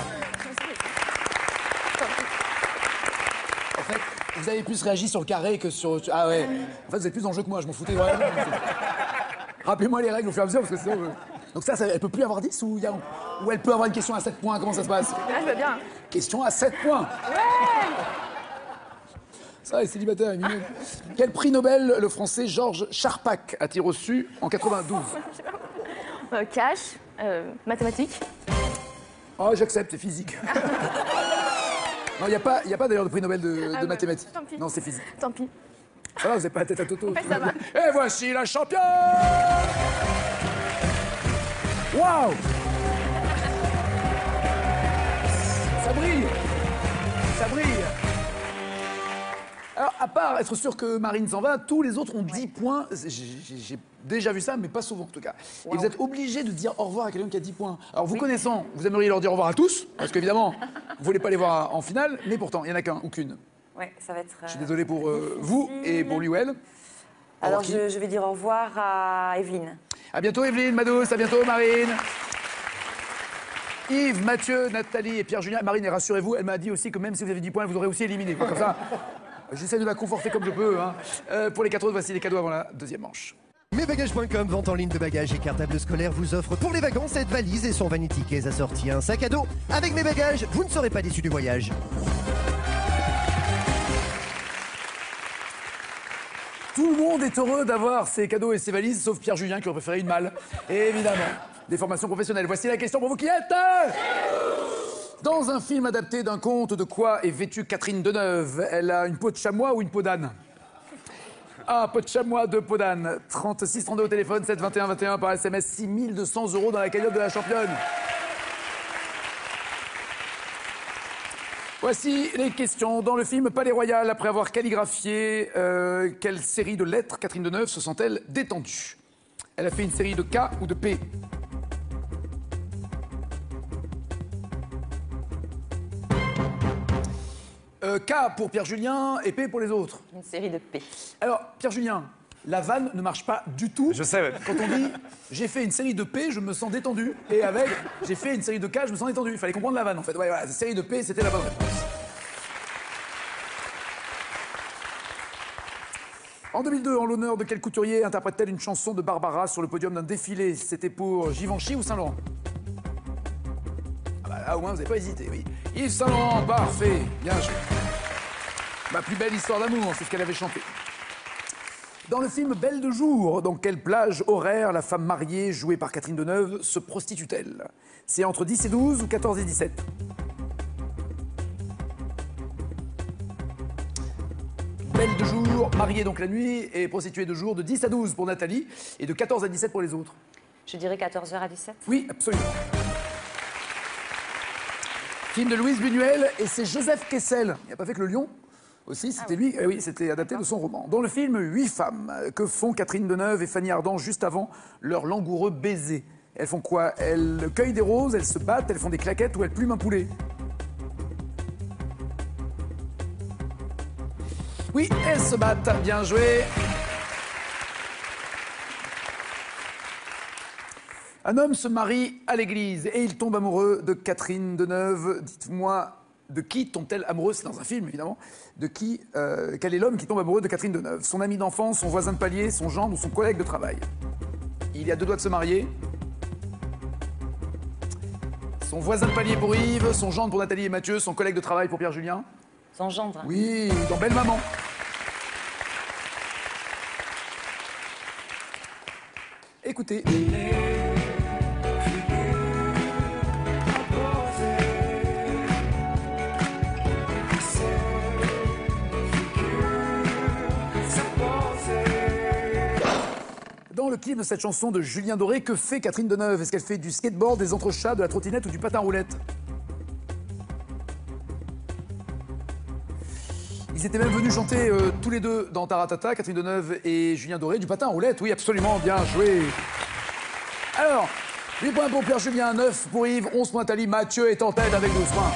En fait, vous avez plus réagi sur le carré que sur... Ah ouais. En fait, vous êtes plus dans le jeu que moi, je m'en foutais vraiment. Rappelez-moi les règles au fur et à mesure, parce que sinon... Donc ça, elle peut plus avoir 10 ou, ou elle peut avoir une question à 7 points? Comment ça se passe?
Là, je veux bien.
Question à 7 points. Ça, les célibataires, est mignon. Quel prix Nobel le français Georges Charpak a-t-il reçu en 92?
Cash, mathématiques.
Oh, j'accepte, c'est physique. Non, il n'y a pas d'ailleurs de prix Nobel de
ouais,
mathématiques.
tant pis.
Non, c'est physique.
Tant pis.
Ça va, vous n'avez pas la tête à Toto.
Ouais, ça va.
Et voici la championne! Waouh! Ça brille! Ça brille! Alors, à part être sûr que Marine s'en va, tous les autres ont 10 points. J'ai déjà vu ça, mais pas souvent en tout cas. Et vous êtes obligés de dire au revoir à quelqu'un qui a 10 points. Alors, vous connaissant, vous aimeriez leur dire au revoir à tous, parce qu'évidemment, vous ne voulez pas les voir en finale, mais pourtant, il n'y en a qu'un ou qu'une.
Ouais, ça va être.
Je suis désolé pour vous et pour lui ou elle.
Alors,
qui
je vais dire au revoir à Evelyne.
À bientôt, Evelyne, Mados, à bientôt, Marine. Yves, Mathieu, Nathalie et Pierre-Julien. Marine, et rassurez-vous, elle m'a dit aussi que même si vous avez 10 points, elle vous aurait aussi éliminé. Comme ça, j'essaie de la conforter comme je peux. Hein. Pour les 4 autres, voici les cadeaux avant la deuxième manche.
Mesbagages.com, vente en ligne de bagages et cartables scolaires, vous offre pour les vacances cette valise et son vanity case assorti à un sac à dos. Avec mes bagages, vous ne serez pas déçus du voyage.
Tout le monde est heureux d'avoir ses cadeaux et ses valises, sauf Pierre-Julien qui aurait préféré une malle. Et évidemment, des formations professionnelles. Voici la question pour vous qui êtes. Dans un film adapté d'un conte, de quoi est vêtue Catherine Deneuve? Elle a une peau de chamois ou une peau d'âne? A, peau de chamois, 2 peau d'âne. 36 32 au téléphone, 7 21 21 par SMS, 6 200 € dans la cagnotte de la championne. Voici les questions. Dans le film Palais Royal, après avoir calligraphié quelle série de lettres Catherine Deneuve se sent-elle détendue? Elle a fait une série de K ou de P? K pour Pierre-Julien et P pour les autres.
Une série de P.
Alors, Pierre-Julien, la vanne ne marche pas du tout.
Je sais, ouais.
Quand on dit j'ai fait une série de P, je me sens détendu. Et avec j'ai fait une série de K, je me sens détendu. Il fallait comprendre la vanne en fait. Ouais, voilà, série de P, c'était la bonne réponse. En 2002, en l'honneur de quel couturier interprète-t-elle une chanson de Barbara sur le podium d'un défilé? C'était pour Givenchy ou Saint-Laurent? Ah bah là, au moins, vous n'avez pas hésité, oui. Yves Saint-Laurent, parfait, bien joué. Ma plus belle histoire d'amour, c'est ce qu'elle avait chanté. Dans le film Belle de jour, dans quelle plage horaire la femme mariée, jouée par Catherine Deneuve, se prostitue-t-elle? C'est entre 10 et 12 ou 14 et 17? Belle de jour, mariée donc la nuit, et prostituée de jour de 10 à 12 pour Nathalie, et de 14 à 17 pour les autres.
Je dirais 14h à 17.
Oui, absolument. Film de Louise Buñuel, et c'est Joseph Kessel. Il n'a pas fait que Le Lion aussi, c'était lui. Oui, c'était adapté de son roman. Dans le film 8 femmes, que font Catherine Deneuve et Fanny Ardant juste avant leur langoureux baiser? Elles font quoi? Elles cueillent des roses, elles se battent, elles font des claquettes ou elles plument un poulet? Oui, elles se battent. Bien joué. Un homme se marie à l'église et il tombe amoureux de Catherine Deneuve. Dites-moi, de qui tombe-t-elle amoureuse? C'est dans un film, évidemment. De qui quel est l'homme qui tombe amoureux de Catherine Deneuve? Son ami d'enfance, son voisin de palier, son gendre ou son collègue de travail? Il y a 2 doigts de se marier. Son voisin de palier pour Yves, son gendre pour Nathalie et Mathieu, son collègue de travail pour Pierre-Julien.
Son gendre.
Oui, dans Belle Maman. Écoutez. Dans le clip de cette chanson de Julien Doré, que fait Catherine Deneuve? Est-ce qu'elle fait du skateboard, des entrechats, de la trottinette ou du patin roulette? Ils étaient même venus chanter tous les deux dans Taratata, Catherine Deneuve et Julien Doré, du patin roulette. Oui, absolument, bien joué. Alors, 8 points pour Pierre-Julien, 9 pour Yves, 11 pour Nathalie. Mathieu est en tête avec 12 points.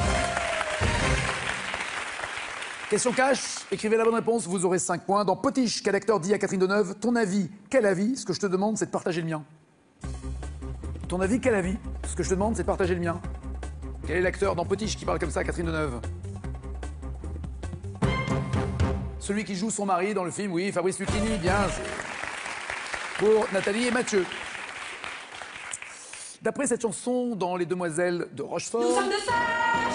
Question cash, écrivez la bonne réponse, vous aurez 5 points. Dans Potiche, quel acteur dit à Catherine Deneuve, ton avis, quel avis? Ce que je te demande, c'est de partager le mien. Ton avis, quel avis? Ce que je te demande, c'est de partager le mien. Quel est l'acteur dans Potiche qui parle comme ça à Catherine Deneuve? Celui qui joue son mari dans le film, oui, Fabrice Lucchini, bien. Pour Nathalie et Mathieu. D'après cette chanson dans Les Demoiselles de Rochefort...
Nous sommes deux sœurs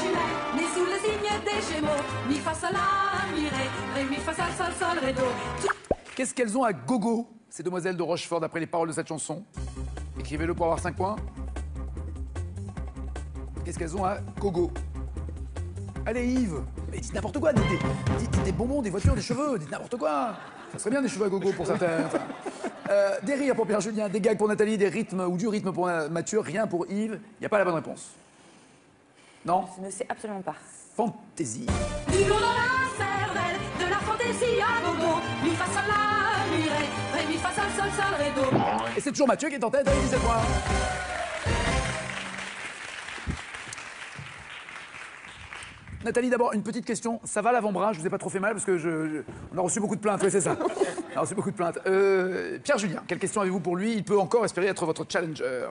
jumelles, nées sous le signe des Gémeaux. Mi fa sol la mi ré, mi fa sol ré do.
Qu'est-ce qu'elles ont à gogo, ces demoiselles de Rochefort, d'après les paroles de cette chanson? Écrivez-le pour avoir 5 points. Qu'est-ce qu'elles ont à gogo? Allez Yves, mais dites n'importe quoi, dites des bonbons, des voitures, des cheveux, dites n'importe quoi. Ça serait bien des cheveux à gogo pour certains. Enfin, des rires pour Pierre-Julien, des gags pour Nathalie, des rythmes ou du rythme pour Mathieu, rien pour Yves. Il n'y a pas la bonne réponse. Non?
Je ne sais absolument pas.
Fantaisie.
Du lourd dans la cervelle, de la fantaisie à gogo. Mi fa sol la mi ré, mi fa sol ré do.
Et c'est toujours Mathieu qui est en tête avec 17 points. Nathalie, d'abord, une petite question. Ça va l'avant-bras? Je vous ai pas trop fait mal parce que on a reçu beaucoup de plaintes. Oui, c'est ça. On a reçu beaucoup de plaintes. Pierre-Julien, quelle question avez-vous pour lui? Il peut encore espérer être votre challenger.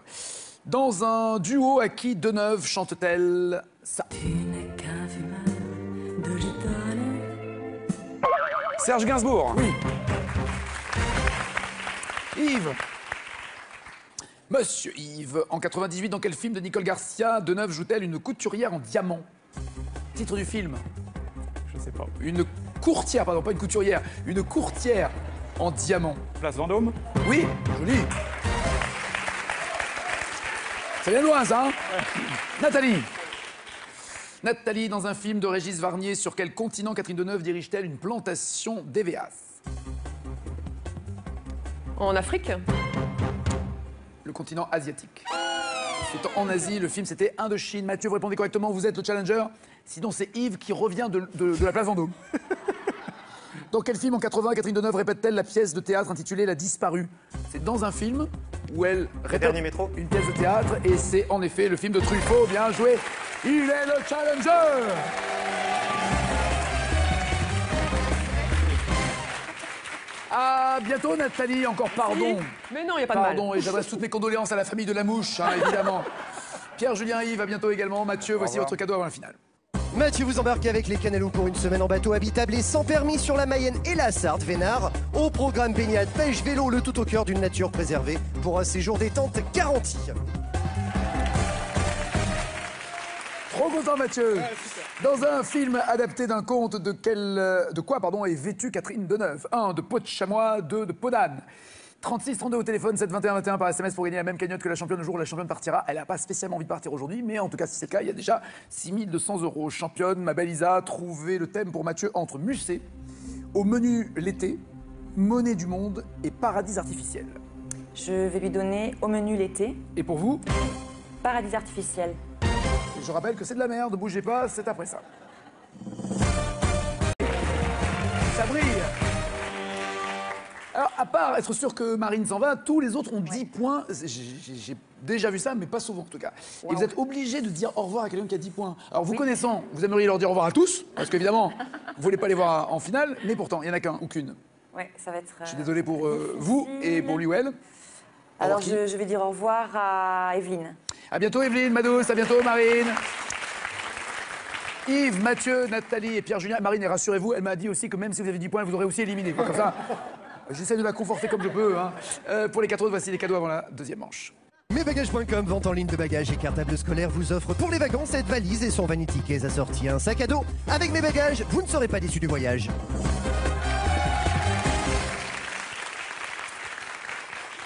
Dans un duo, à qui Deneuve chante-t-elle ça?
Tu n'es qu'un fumeur de gitane.
Serge Gainsbourg.
Oui. Yves. Monsieur Yves, en 98, dans quel film de Nicole Garcia Deneuve joue-t-elle une couturière en diamant? Titre du film?
Je sais pas.
Une courtière, pardon, pas une couturière, une courtière en diamant.
Place Vendôme?
Oui, joli. Ça vient de loin, ça, hein? Nathalie. Nathalie, dans un film de Régis Varnier, sur quel continent Catherine Deneuve dirige-t-elle une plantation d'EVAS?
En Afrique?
Le continent asiatique. C'est en Asie, le film c'était Indochine. Mathieu, vous répondez correctement, vous êtes le challenger. Sinon, c'est Yves qui revient de la place Vendôme. Dans quel film en 80 Catherine Deneuve répète-t-elle la pièce de théâtre intitulée La Disparue? C'est dans un film où elle répète
Dernier métro.
une pièce de théâtre et c'est en effet le film de Truffaut. Bien joué. Il est le challenger. À bientôt Nathalie, encore pardon.
Mais non, il n'y a pas de mal.
Pardon, et j'adresse toutes mes condoléances à la famille de la mouche, hein, évidemment. Pierre-Julien, Yves, à bientôt également. Mathieu, voici votre cadeau avant la finale.
Mathieu, vous embarquez avec les Canalous pour une semaine en bateau habitable et sans permis sur la Mayenne et la Sarthe Vénard. Au programme baignade, pêche, vélo, le tout au cœur d'une nature préservée pour un séjour détente garanti.
Trop content Mathieu. Dans un film adapté d'un conte, de quoi est vêtue Catherine Deneuve? 1 de peau de chamois, 2 de peau d'âne. 36 32 au téléphone, 7 21 21 par SMS pour gagner la même cagnotte que la championne le jour où la championne partira. Elle n'a pas spécialement envie de partir aujourd'hui, mais en tout cas, si c'est le cas, il y a déjà 6200 €. Championne, ma belle Isa, trouvez le thème pour Mathieu entre musée, au menu l'été, monnaie du monde et paradis artificiel.
Je vais lui donner au menu l'été.
Et pour vous?
Paradis artificiel.
Et je rappelle que c'est de la merde, bougez pas, c'est après ça. Ça brille. Alors, à part être sûr que Marine s'en va, tous les autres ont 10 points. J'ai déjà vu ça, mais pas souvent en tout cas. Et vous êtes obligé de dire au revoir à quelqu'un qui a 10 points. Alors, vous connaissant, vous aimeriez leur dire au revoir à tous, parce qu'évidemment, vous voulez pas les voir en finale, mais pourtant, il n'y en a qu'un ou qu'une.
Ouais, ça va être.
Je suis désolé pour vous et pour lui ou elle.
Alors, je vais dire au revoir à Evelyne.
À bientôt, Evelyne, Mados, à bientôt, Marine. Yves, Mathieu, Nathalie et Pierre-Julien. Marine, et rassurez-vous, elle m'a dit aussi que même si vous avez 10 points, vous aurez aussi éliminé. Comme ça, j'essaie de la conforter comme je peux. Hein. Pour les 4 autres, voici les cadeaux avant la deuxième manche.
Mesbagages.com, vente en ligne de bagages et cartables scolaires, vous offre pour les vacances cette valise et son vanity case assorti un sac à dos. Avec mes bagages, vous ne serez pas déçus du voyage.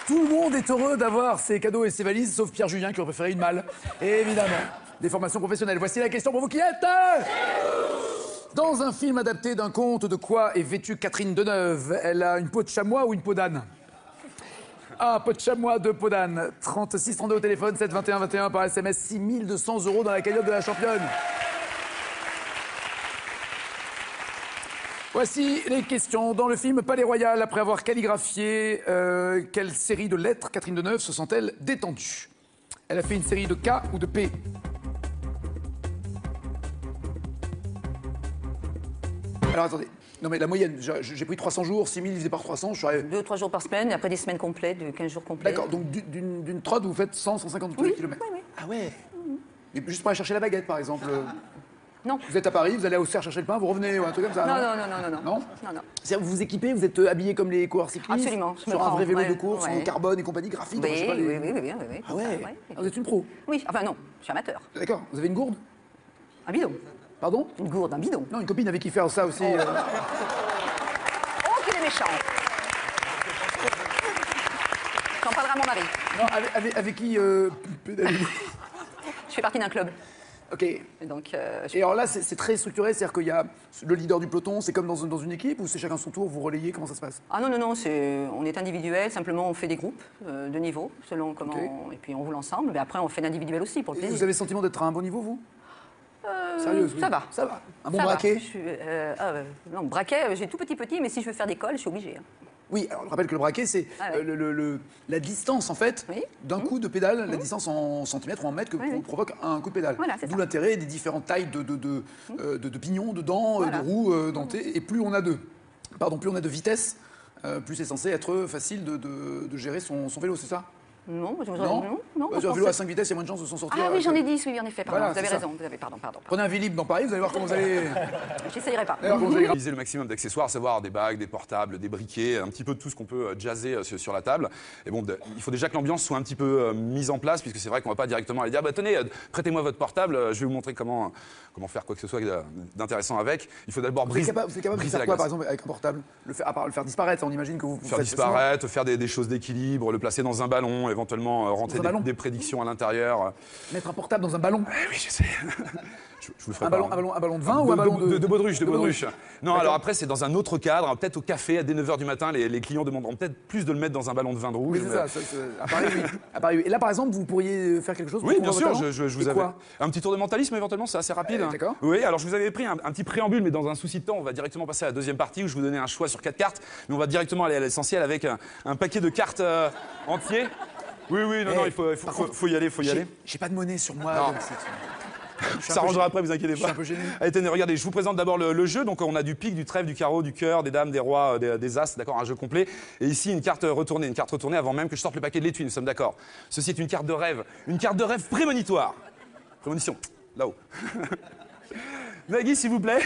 Tout le monde est heureux d'avoir ses cadeaux et ses valises, sauf Pierre-Julien qui aurait préféré une malle. Et évidemment, des formations professionnelles. Voici la question pour vous qui êtes... Dans un film adapté d'un conte, de quoi est vêtue Catherine Deneuve? Elle a une peau de chamois ou une peau d'âne? Ah, peau de chamois, 2 peaux d'âne. 36 32 au téléphone, 7 21 21 par SMS, 6200 € dans la cagnotte de la championne. Voici les questions. Dans le film Palais Royal, après avoir calligraphié quelle série de lettres Catherine Deneuve se sent-elle détendue? Elle a fait une série de K ou de P? Alors attendez, non mais la moyenne, j'ai pris 300 jours, 6000 divisé par 300, je suis arrivé...
2 ou 3 jours par semaine, et après des semaines complètes, de 15 jours complets.
D'accord, donc d'une trotte, vous faites 100, 150
Oui,
km.
oui, oui.
Ah ouais. Et juste pour aller chercher la baguette, par exemple.
Non.
Vous êtes à Paris, vous allez à Auxerre chercher le pain, vous revenez, ou un truc comme ça.
Non, non, non, non, non.
Non.
Non, non.
C'est-à-dire, vous vous équipez, vous êtes habillé comme les coureurs cyclistes.
Absolument.
Sur un vrai vélo de course, en carbone et compagnie, graphite.
Oui,
je sais pas,
oui, oui, oui, oui.
Ah ouais. Ah, vous êtes une pro.
Oui, enfin non, je suis amateur.
D'accord. Vous avez une gourde?
Un bidon.
Pardon?
Une gourde, un bidon.
Non, une copine avec qui faire ça aussi.
Oh, qu'il est méchant. J'en parlerai à mon mari.
Non, avec qui pédaler?
Je fais partie d'un club.
Ok.
Et donc,
Et alors là, c'est très structuré, c'est-à-dire qu'il y a le leader du peloton, c'est comme dans une équipe, ou c'est chacun son tour, vous relayez, comment ça se passe?
Ah non, non, non, on est individuel, simplement on fait des groupes de niveau, selon comment...
Ok.
Et puis on roule ensemble, mais après on fait l'individuel aussi, pour le
Et
plaisir.
vous avez le sentiment d'être à un bon niveau, vous? Sérieux?
Ça va.
Ça va. Un bon
Ça va.
braquet?
Non, braquet, j'ai tout petit, mais si je veux faire des cols, je suis obligée. Hein.
Oui, alors je rappelle que le braquet, c'est la distance, en fait, d'un coup de pédale, la distance en centimètres ou en mètres que provoque un coup de pédale.
Voilà, c'est
D'où
ça.
l'intérêt des différentes tailles de pignons, de dents,
Voilà.
de roues dentées. Et plus on a de vitesse, plus c'est censé être facile de gérer son vélo, c'est ça?
Non,
Non,
non.
Sur un vélo à 5 vitesses, il y a moins de chances de s'en sortir.
Ah oui, j'en ai 10, oui, en effet, pardon,
Voilà,
vous avez
c'est ça.
raison, vous avez, pardon.
Prenez un Vélib dans Paris, vous allez voir comment vous allez...
J'essayerai pas.
Utiliser le maximum d'accessoires, à savoir des bagues, des portables, des briquets, un petit peu de tout ce qu'on peut jazzer sur la table. Et bon, il faut déjà que l'ambiance soit un petit peu mise en place, puisque c'est vrai qu'on va pas directement aller dire bah, tenez, prêtez-moi votre portable, je vais vous montrer comment faire quoi que ce soit d'intéressant avec. Il faut d'abord
Vous êtes capable de
briser
faire
la
quoi,
glace.
par exemple, avec un portable? À part le faire disparaître, on imagine que vous
Faire
faites
disparaître, faire des choses d'équilibre, le placer dans un ballon, éventuellement rentrer des prédictions à l'intérieur.
Mettre un portable dans un ballon?
Oui, je sais. Je vous le ferai
Un
pas.
ballon de vin ou un ballon
de baudruche, de baudruche. Non,
D'accord.
alors après, c'est dans un autre cadre, peut-être au café, dès 9h du matin, les clients demanderont peut-être plus de le mettre dans un ballon de vin de rouge.
Oui, c'est ça. À Paris, oui. À Paris, oui. Et là, par exemple, vous pourriez faire quelque chose pour
Oui, bien
prouver
sûr,
votre talent?
je vous
Et
avais.
quoi?
Un petit tour de mentalisme, éventuellement, c'est assez rapide.
D'accord.
Oui, alors je vous avais pris un petit préambule, mais dans un souci de temps, on va directement passer à la deuxième partie où je vous donnais un choix sur 4 cartes. Mais on va directement aller à l'essentiel avec un paquet de cartes entier. Oui, non, il faut y aller,
J'ai pas de monnaie sur moi.
Non.
donc
Ça s'arrangera après, vous inquiétez pas.
Je suis un peu gêné.
Allez, tenez, regardez, je vous présente d'abord le jeu. Donc, on a du pique, du trèfle, du carreau, du cœur, des dames, des rois, des as, d'accord, un jeu complet. Et ici, une carte retournée avant même que je sorte le paquet de l'étui, nous sommes d'accord. Ceci est une carte de rêve prémonitoire. Prémonition, là-haut. Nagui, s'il vous plaît,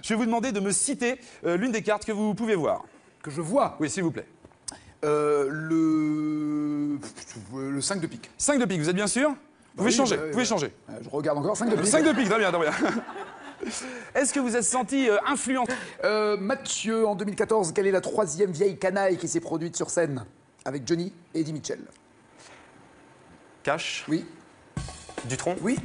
je vais vous demander de me citer l'une des cartes que vous pouvez voir.
Que je vois?
Oui, s'il vous plaît.
Le 5 de pique.
5 de pique, vous êtes bien sûr? Vous pouvez changer, vous pouvez changer.
Je regarde encore. 5 de pique.
5 de pique, très bien, très bien. Est-ce que vous êtes senti influent?
Mathieu, en 2014, quelle est la 3e vieille canaille qui s'est produite sur scène avec Johnny et Eddie Mitchell?
Cash.
Oui.
Dutronc.
Oui.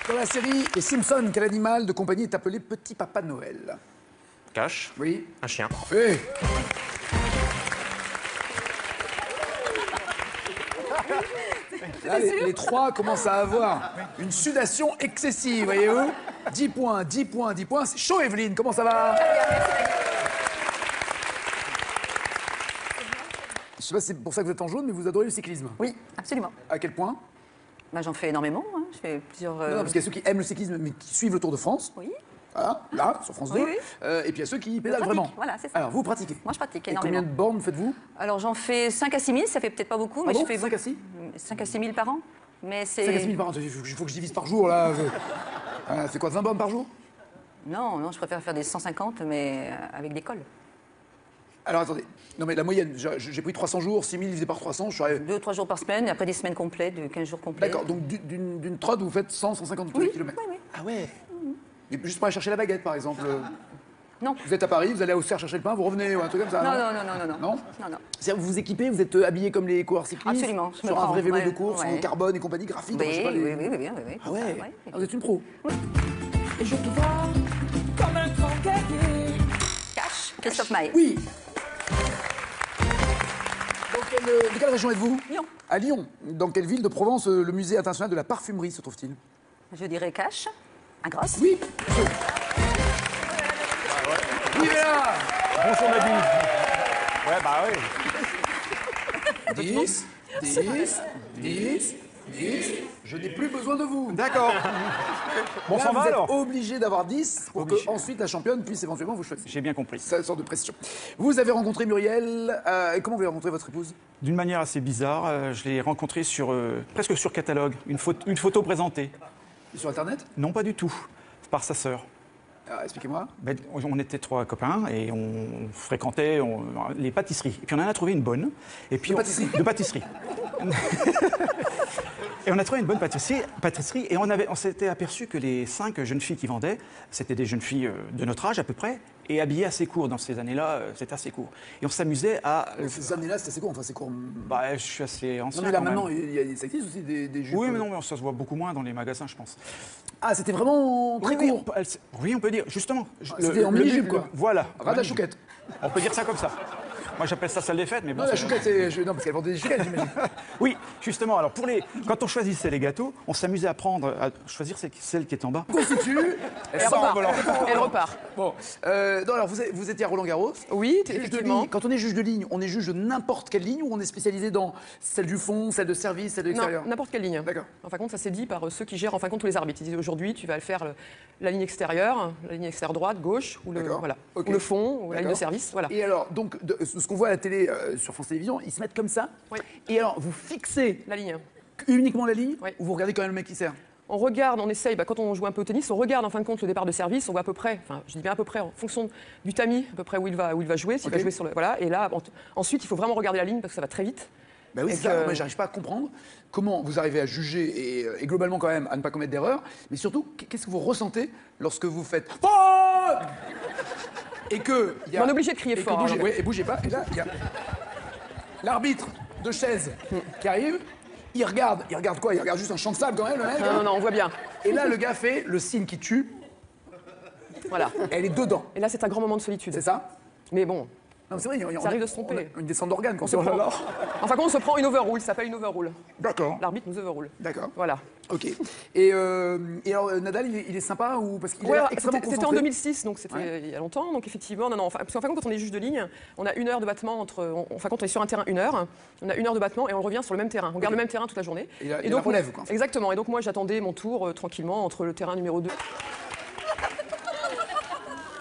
Dans la série Les Simpsons, quel animal de compagnie est appelé Petit Papa Noël?
Cash.
Oui.
Un chien.
Oui. Là, les trois commencent à avoir une sudation excessive, voyez-vous? 10 points, 10 points, 10 points. C'est chaud, Evelyne, comment ça va? Je sais pas si c'est pour ça que vous êtes en jaune, mais vous adorez le cyclisme.
Oui, absolument.
À quel point?
Bah, j'en fais énormément, hein. Je fais plusieurs...
Non, parce qu'il y a ceux qui aiment le cyclisme, mais qui suivent le Tour de France.
Oui.
Voilà, là, sur France 2.
Oui, oui.
Et puis il y a ceux qui pédalent
pratique,
vraiment.
voilà, c'est ça.
Alors, vous pratiquez?
Moi, je pratique
Et
énormément.
combien de bornes faites-vous?
Alors, j'en fais 5 à 6 000, ça fait peut-être pas beaucoup, mais
Pardon,
je fais
5 à 6?
5 à 6 000 par an. Mais c'est...
5 à 6 000 par an, il faut que je divise par jour, là. C'est quoi, 20 bornes par jour?
Non, je préfère faire des 150, mais avec des cols.
Alors, attendez. Non, mais la moyenne, j'ai pris 300 jours, 6000 divisé par 300, je suis arrivé...
2 ou 3 jours par semaine, et après des semaines complètes, de 15 jours complets.
D'accord, donc d'une trotte, vous faites 100, 150
Oui,
km.
oui, oui.
Ah ouais. Et juste pour aller chercher la baguette, par exemple.
Non.
Vous êtes à Paris, vous allez à Auxerre chercher le pain, vous revenez, ou un truc comme ça.
Non.
Non. C'est-à-dire, vous vous équipez, vous êtes habillé comme les coureurs cyclistes?
Absolument.
Sur un vrai vélo de course, en carbone et compagnie, graphite, je sais pas,
Oui.
Ah ouais. Ah, vous êtes une pro.
Et je te vois comme un grand guerrier.
Cash, Christophe Maé.
Oui. De quelle région êtes-vous?
Lyon.
À Lyon. Dans quelle ville de Provence le musée international de la parfumerie se trouve-t-il?
Je dirais Cash, un grosse.
Oui. Oui, mais là.
Bonjour Nagui. Ouais, bah oui.
10, 10, 10, 10. Je n'ai plus besoin de vous.
D'accord. Bon, on
Là,
s'en va
vous êtes
alors.
obligé d'avoir 10 pour que ensuite la championne puisse éventuellement vous choisir.
J'ai bien compris.
C'est une sorte de pression. Vous avez rencontré Muriel. Et comment vous avez rencontré votre épouse?
D'une manière assez bizarre, je l'ai rencontrée presque sur catalogue, une photo présentée.
Sur Internet?
Non, pas du tout, par sa sœur.
Expliquez-moi.
Ben, on était 3 copains et on fréquentait les pâtisseries. Et puis on en a trouvé une bonne. Et puis de pâtisserie. Et on a trouvé une bonne pâtisserie et on s'était aperçu que les 5 jeunes filles qui vendaient, c'était des jeunes filles de notre âge à peu près, et habillées assez court. Dans ces années-là, c'était assez court. Et on s'amusait à...
Ces années-là, c'était assez court. Enfin, c'est court.
Bah, je suis assez ancien.
Non, mais là,
quand
maintenant,
même.
ça existe aussi des jupes.
Oui, mais non, mais ça se voit beaucoup moins dans les magasins, je pense.
Ah, c'était vraiment très court.
Oui, on peut dire, justement.
C'était en mini-jupe, quoi.
Voilà.
Ras de la chouquette.
On peut dire ça comme ça. Moi, j'appelle ça salle des fêtes, mais bon.
Non, la chouquette, c'est... Non, parce qu'elle vendait des chouquettes, j'imagine.
Oui, justement. Alors, quand on choisissait les gâteaux, on s'amusait à choisir celle qui est en bas.
Constitue.
Elle repart.
Bon. Non, alors, vous étiez à Roland-Garros.
Oui,
Juge de
effectivement.
ligne. Quand on est juge de ligne, on est juge de n'importe quelle ligne ou on est spécialisé dans celle du fond, celle de service, celle de l'extérieur?
Non, n'importe quelle ligne.
D'accord.
En fin de compte, ça s'est dit par ceux qui gèrent en fin de compte tous les arbitres. Ils disent aujourd'hui, tu vas faire la ligne extérieure droite, gauche, ou ou le fond, ou la ligne de service. Voilà.
Et alors, donc, ce qu'on voit à la télé, sur France Télévisions, ils se mettent comme ça.
Oui.
Et alors, vous fixez
La ligne.
uniquement la ligne
Oui.
ou vous regardez quand même le mec qui sert?
On regarde, on essaye, quand on joue un peu au tennis, on regarde en fin de compte le départ de service, on voit à peu près, enfin je dis bien à peu près, en fonction du tamis, à peu près où il va jouer, s'il va jouer sur le... Voilà, et là, ensuite, il faut vraiment regarder la ligne parce que ça va très vite.
Ben oui,
Et
c'est ça. Moi, j'arrive pas à comprendre comment vous arrivez à juger et globalement quand même à ne pas commettre d'erreur, mais surtout, qu'est-ce que vous ressentez lorsque vous faites faute et que...
On est obligé de crier fort.
Et bougez pas, et là, il y a l'arbitre de chaise qui arrive. Il regarde quoi? Il regarde juste un champ de sable quand même, le mec.
Non, on voit bien.
Et là, le gars fait le signe qui tue.
Voilà.
Elle est dedans.
Et là, c'est un grand moment de solitude.
C'est ça?
Mais bon,
Non, c'est vrai,
ça arrive de se tromper.
on a une descente d'organes quand
On se
on
prend-
là.
Enfin, quand on se prend une overrule, ça s'appelle une overrule.
D'accord.
L'arbitre nous overrule.
D'accord.
Voilà.
Ok. Et alors, Nadal, il est sympa ou parce qu'il
Ouais,
est extrêmement
c'était en
concentré?
2006, donc c'était il y a longtemps. Donc effectivement, parce qu'en fin de compte, quand on est juge de ligne, on a 1 heure de battement quand on est sur un terrain 1 heure, on a 1 heure de battement et on revient sur le même terrain. On garde le même terrain toute la journée.
Et la relève, quoi.
Exactement. Et donc moi, j'attendais mon tour tranquillement entre le terrain numéro 2.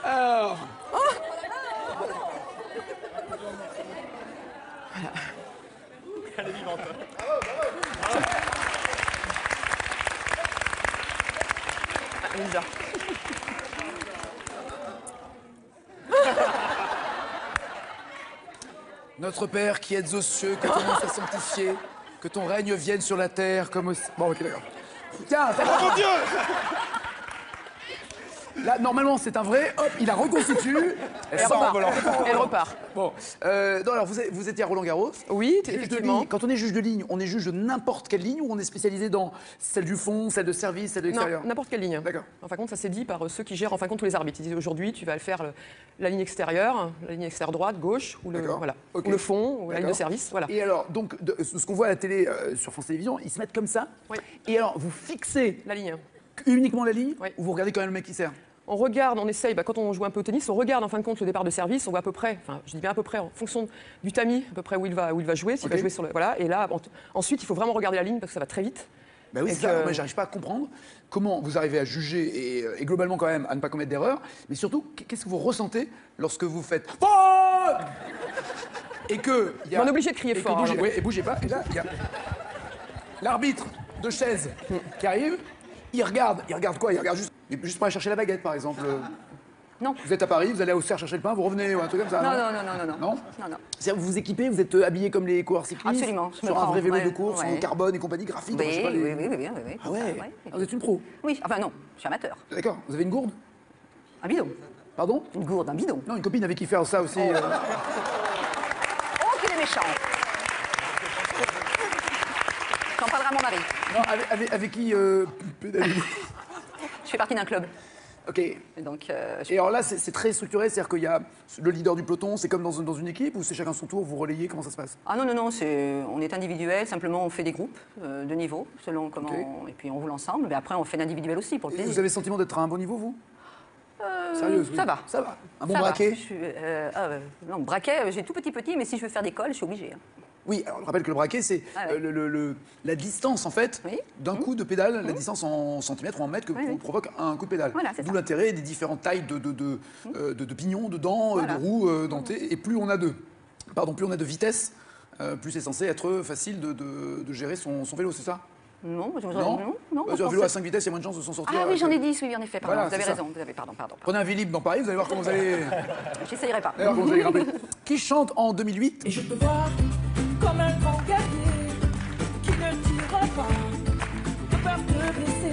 Alors.
Elle est vivante. Lisa.
Notre Père qui êtes aux cieux, que ton nom soit sanctifié, que ton règne vienne sur la terre comme au... Bon, ok, d'accord. Tiens, oh mon Dieu! Là, normalement, c'est un vrai. Hop, il la reconstitue. Elle s'envolant.
Elle repart.
Bon. Non, alors, vous étiez à Roland-Garros.
Oui,
Juge de
effectivement.
ligne. Quand on est juge de ligne, on est juge de n'importe quelle ligne ou on est spécialisé dans celle du fond, celle de service, celle de l'extérieur?
Non, n'importe quelle ligne.
D'accord.
En fin de compte, ça s'est dit par ceux qui gèrent en fin de compte tous les arbitres. Ils disent aujourd'hui, tu vas faire la ligne extérieure droite, gauche, ou
Ok.
ou le fond, ou la ligne de service. Voilà.
Et alors, donc, ce qu'on voit à la télé, sur France Télévisions, ils se mettent comme ça.
Oui.
Et alors, vous fixez
La ligne.
uniquement la ligne
Oui.
ou vous regardez quand même le mec qui sert?
On regarde, on essaye, quand on joue un peu au tennis, on regarde en fin de compte le départ de service, on voit à peu près, enfin je dis bien à peu près, en fonction du tamis, à peu près où il va jouer, s'il va jouer sur le... Voilà, et là, ensuite, il faut vraiment regarder la ligne parce que ça va très vite.
Ben oui,
Et
c'est ça. Moi, j'arrive pas à comprendre comment vous arrivez à juger et globalement quand même à ne pas commettre d'erreur, mais surtout, qu'est-ce que vous ressentez lorsque vous faites faute et que...
On est obligé de crier fort.
Et bougez pas, et là, il y a l'arbitre de chaise qui arrive. Il regarde quoi? Il regarde juste pour aller chercher la baguette, par exemple.
Non.
Vous êtes à Paris, vous allez à Auxerre chercher le pain, vous revenez ou un truc comme ça?
Non.
Non. C'est-à-dire que vous vous équipez, vous êtes habillé comme les coureurs cyclistes?
Absolument. Je me
Sur un
prends,
vrai vélo
ouais,
de course, en
ouais.
carbone et compagnie, graphique.
Oui,
je sais pas, les-
oui.
Ah ouais.
Ouais.
Ah, vous êtes une pro?
Oui, enfin non, je suis amateur.
D'accord. Vous avez une gourde?
Un bidon.
Pardon?
Une gourde, un bidon.
Non, une copine avec qui faire ça aussi.
Oh, qu'il est méchant. J'en parlerai à mon mari.
Non, avec qui pédaler?
Je fais partie d'un club.
Ok.
Et donc,
Et alors là, c'est très structuré, c'est-à-dire qu'il y a le leader du peloton, c'est comme dans une équipe ou c'est chacun son tour, vous relayez, comment ça se passe?
Ah non, on est individuel, simplement on fait des groupes de niveau, selon comment...
Ok.
Et puis on roule ensemble, mais après on fait l'individuel aussi, pour le
Et
plaisir.
vous avez le sentiment d'être à un bon niveau, vous? Sérieux?
Ça va.
Ça va. Un bon
Ça va.
braquet?
Non, braquet, j'ai tout petit, mais si je veux faire des cols, je suis obligée. Hein.
Oui, alors je rappelle que le braquet, c'est la distance, en fait, d'un coup de pédale, la distance en centimètres ou en mètres que provoque un coup de pédale.
Voilà, c'est
D'où
ça.
l'intérêt des différentes tailles de pignons, de dents, de roues dentées. Et plus on a de vitesse, plus c'est censé être facile de gérer son vélo, c'est ça?
Non,
Non, un vélo à 5 vitesses, il y a moins de chances de s'en sortir.
Ah oui, j'en ai 10, oui, en effet, pardon,
Voilà,
vous avez
c'est ça.
raison, pardon.
Prenez un Vélib dans Paris, vous allez voir comment vous allez...
J'essayerai pas.
D'ailleurs, comment vous allez grimper. Qui chante en 2008
Et je te vois comme un grand guerrier qui ne tirera pas de peur de blesser.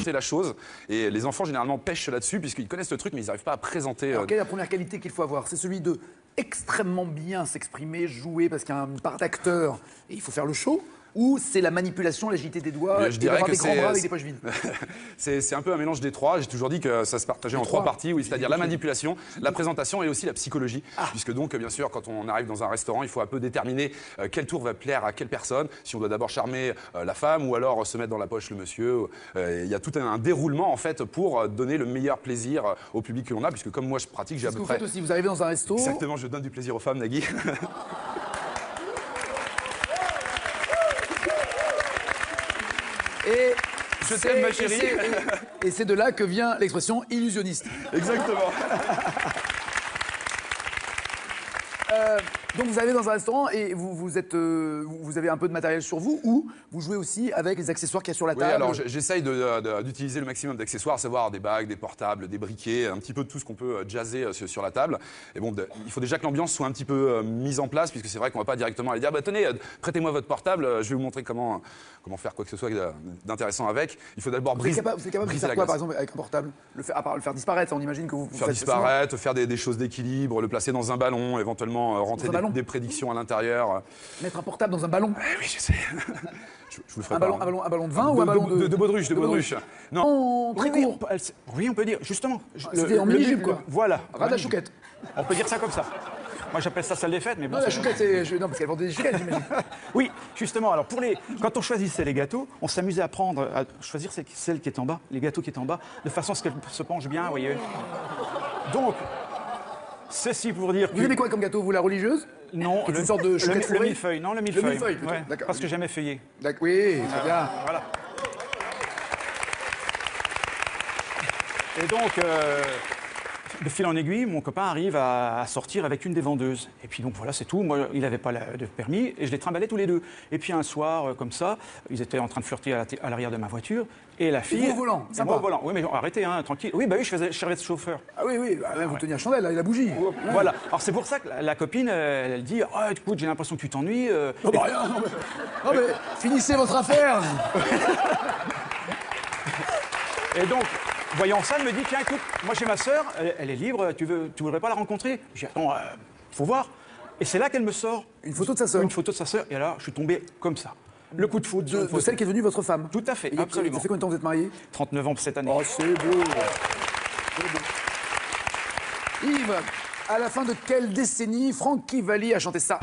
C'est la chose. Et les enfants, généralement, pêchent là-dessus, puisqu'ils connaissent le truc, mais ils n'arrivent pas à présenter.
Alors, quelle est la première qualité qu'il faut avoir? C'est celui de extrêmement bien s'exprimer, jouer, parce qu'il y a une part d'acteur et il faut faire le show. Ou c'est la manipulation, l'agilité des doigts,
Mais
et
je dirais
d'avoir
que
des grands bras avec des poches vides.
c'est un peu un mélange des trois. J'ai toujours dit que ça se partageait en trois parties, oui, c'est-à-dire la manipulation, la présentation et aussi la psychologie. Puisque donc, bien sûr, quand on arrive dans un restaurant, il faut un peu déterminer quel tour va plaire à quelle personne, si on doit d'abord charmer la femme ou alors se mettre dans la poche le monsieur. Il y a tout un déroulement, en fait, pour donner le meilleur plaisir au public que l'on a, puisque comme moi je pratique, j'ai à
Ce
peu
que vous
près...
faites aussi, vous arrivez dans un resto...
Exactement, je donne du plaisir aux femmes, Nagui.
Et
je t'aime, ma chérie.
Et c'est de là que vient l'expression illusionniste.
Exactement.
Donc vous arrivez dans un restaurant et vous avez un peu de matériel sur vous ou vous jouez aussi avec les accessoires qu'il y a sur la table?
Oui, alors j'essaye d'utiliser le maximum d'accessoires, à savoir des bagues, des portables, des briquets, un petit peu de tout ce qu'on peut jazzer sur la table. Et bon, il faut déjà que l'ambiance soit un petit peu mise en place, puisque c'est vrai qu'on va pas directement aller dire bah, tenez, prêtez-moi votre portable, je vais vous montrer comment faire quoi que ce soit d'intéressant avec. Il faut d'abord briser.
Vous êtes capable de faire quoi, par exemple, avec un portable? À part le faire disparaître, on imagine que vous
faire
faites
disparaître, faire des choses d'équilibre, le placer dans un ballon, éventuellement rentrer des prédictions à l'intérieur.
Mettre un portable dans un ballon?
Oui, je sais. Je vous le ferai
un
pas.
Ballon de vin ou un ballon
de baudruche, de baudruche. Non.
Très court.
Oui, on peut dire, justement.
C'était en mini-jupe, quoi.
Voilà.
Ras de la chouquette.
On peut dire ça comme ça. Moi, j'appelle ça salle des fêtes, mais bon.
Non, la chouquette, c'est... Non, parce qu'elle vendait des chouquettes, j'imagine.
Oui, justement. Alors, quand on choisissait les gâteaux, on s'amusait à choisir celle qui est en bas, les gâteaux qui est en bas, de façon à ce qu'elle se penche bien, vous voyez. Donc, ceci pour dire que...
Vous aimez quoi comme gâteau, vous, la religieuse?
Non,
une sorte de chouquette
le millefeuille. Non, le millefeuille.
Le millefeuille, plutôt.
Ouais,
D'accord.
parce que j'aimais feuiller.
Oui, très bien.
Voilà. Et donc, de fil en aiguille, mon copain arrive à sortir avec une des vendeuses. Et puis donc voilà, c'est tout. Moi, il n'avait pas de permis et je les trimballais tous les deux. Et puis un soir, comme ça, ils étaient en train de flirter à l'arrière de ma voiture. Et la fille...
Et vous au volant, sympa.
Moi au volant. Oui, mais arrêtez, hein, tranquille. Oui, bah oui, je servais de chauffeur.
Ah oui, bah, vous teniez la chandelle, là, et la bougie.
Voilà. Alors c'est pour ça que la copine, elle dit « Ah, écoute, j'ai l'impression que tu t'ennuies.
Non, bah rien, non, mais finissez votre affaire.
Et donc... Voyant ça, elle me dit, tiens, écoute, moi j'ai ma sœur, elle est libre, tu voudrais pas la rencontrer? J'ai dit, attends, faut voir. Et c'est là qu'elle me sort
une photo de sa sœur.
Une photo de sa sœur, et là, je suis tombé comme ça. Le coup de foudre.
De celle qui est devenue votre femme?
Tout à fait,
et
absolument.
Ça fait combien de temps que vous êtes mariés?
39 ans cette année.
Oh, c'est beau. Yves, à la fin de quelle décennie Francky Valli a chanté ça?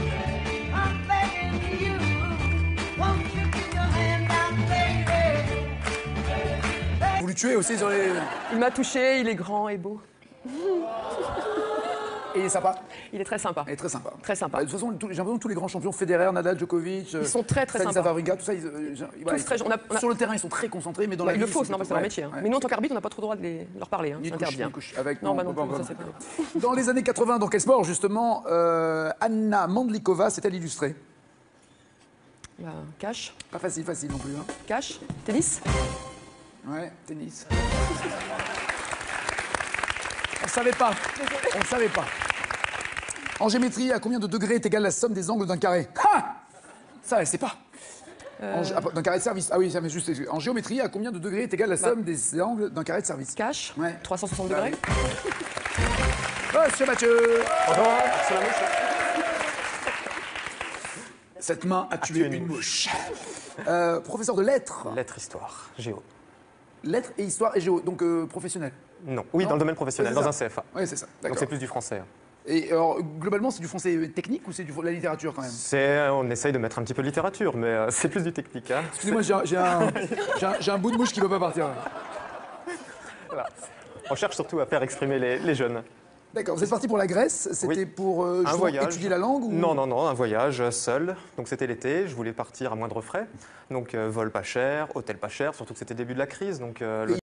Vous le tuez aussi sur les...
Il m'a touché, il est grand et beau.
Et il est sympa?
Il est très sympa.
Il est très sympa.
Très sympa.
De toute façon, j'ai l'impression que tous les grands champions, Federer, Nadal, Djokovic,
ils sont très
Stanislas
sympas.
Wawrinka, tout ça, sur le terrain, ils sont très concentrés, mais dans la vie...
Il le faut, sinon c'est leur métier. Mais nous, en tant qu'arbitre, on n'a pas trop le droit de leur parler.
Ni
interdit.
Avec
non, bah non, ça c'est pas...
Dans les années 80, dans quel sport, justement, Anna Mandlikova s'est-elle illustrée?
Cash.
Pas facile non plus. Hein.
Cash. Tennis.
Ouais, tennis. On ne savait pas. On ne savait pas. En géométrie, à combien de degrés est égale la somme des angles d'un carré? Ah! Ça, elle ne sait pas. D'un carré de service. Ah oui, ça mais juste. En géométrie, à combien de degrés est égale la somme des angles d'un carré de service?
Cash.
Ouais.
360 degrés.
Monsieur Mathieu.
C'est la mouche.
Cette main a tué une mouche. Professeur de lettres.
Lettres, histoire, géo.
Lettres et histoire et géo, donc professionnel.
Non. Oui, dans le domaine professionnel, dans un CFA.
Oui, c'est ça.
Donc c'est plus du français.
Et alors, globalement, c'est du français technique ou c'est de la littérature quand même?
On essaye de mettre un petit peu de littérature, mais c'est plus du technique. Hein.
Excusez-moi, j'ai un bout de mouche qui ne veut pas partir.
Voilà. On cherche surtout à faire exprimer les jeunes.
D'accord, vous êtes parti pour la Grèce, c'était pour justement
voyage.
étudier la langue ou...
Non, un voyage seul. Donc c'était l'été, je voulais partir à moindre frais. Donc vol pas cher, hôtel pas cher, surtout que c'était le début de la crise. Donc,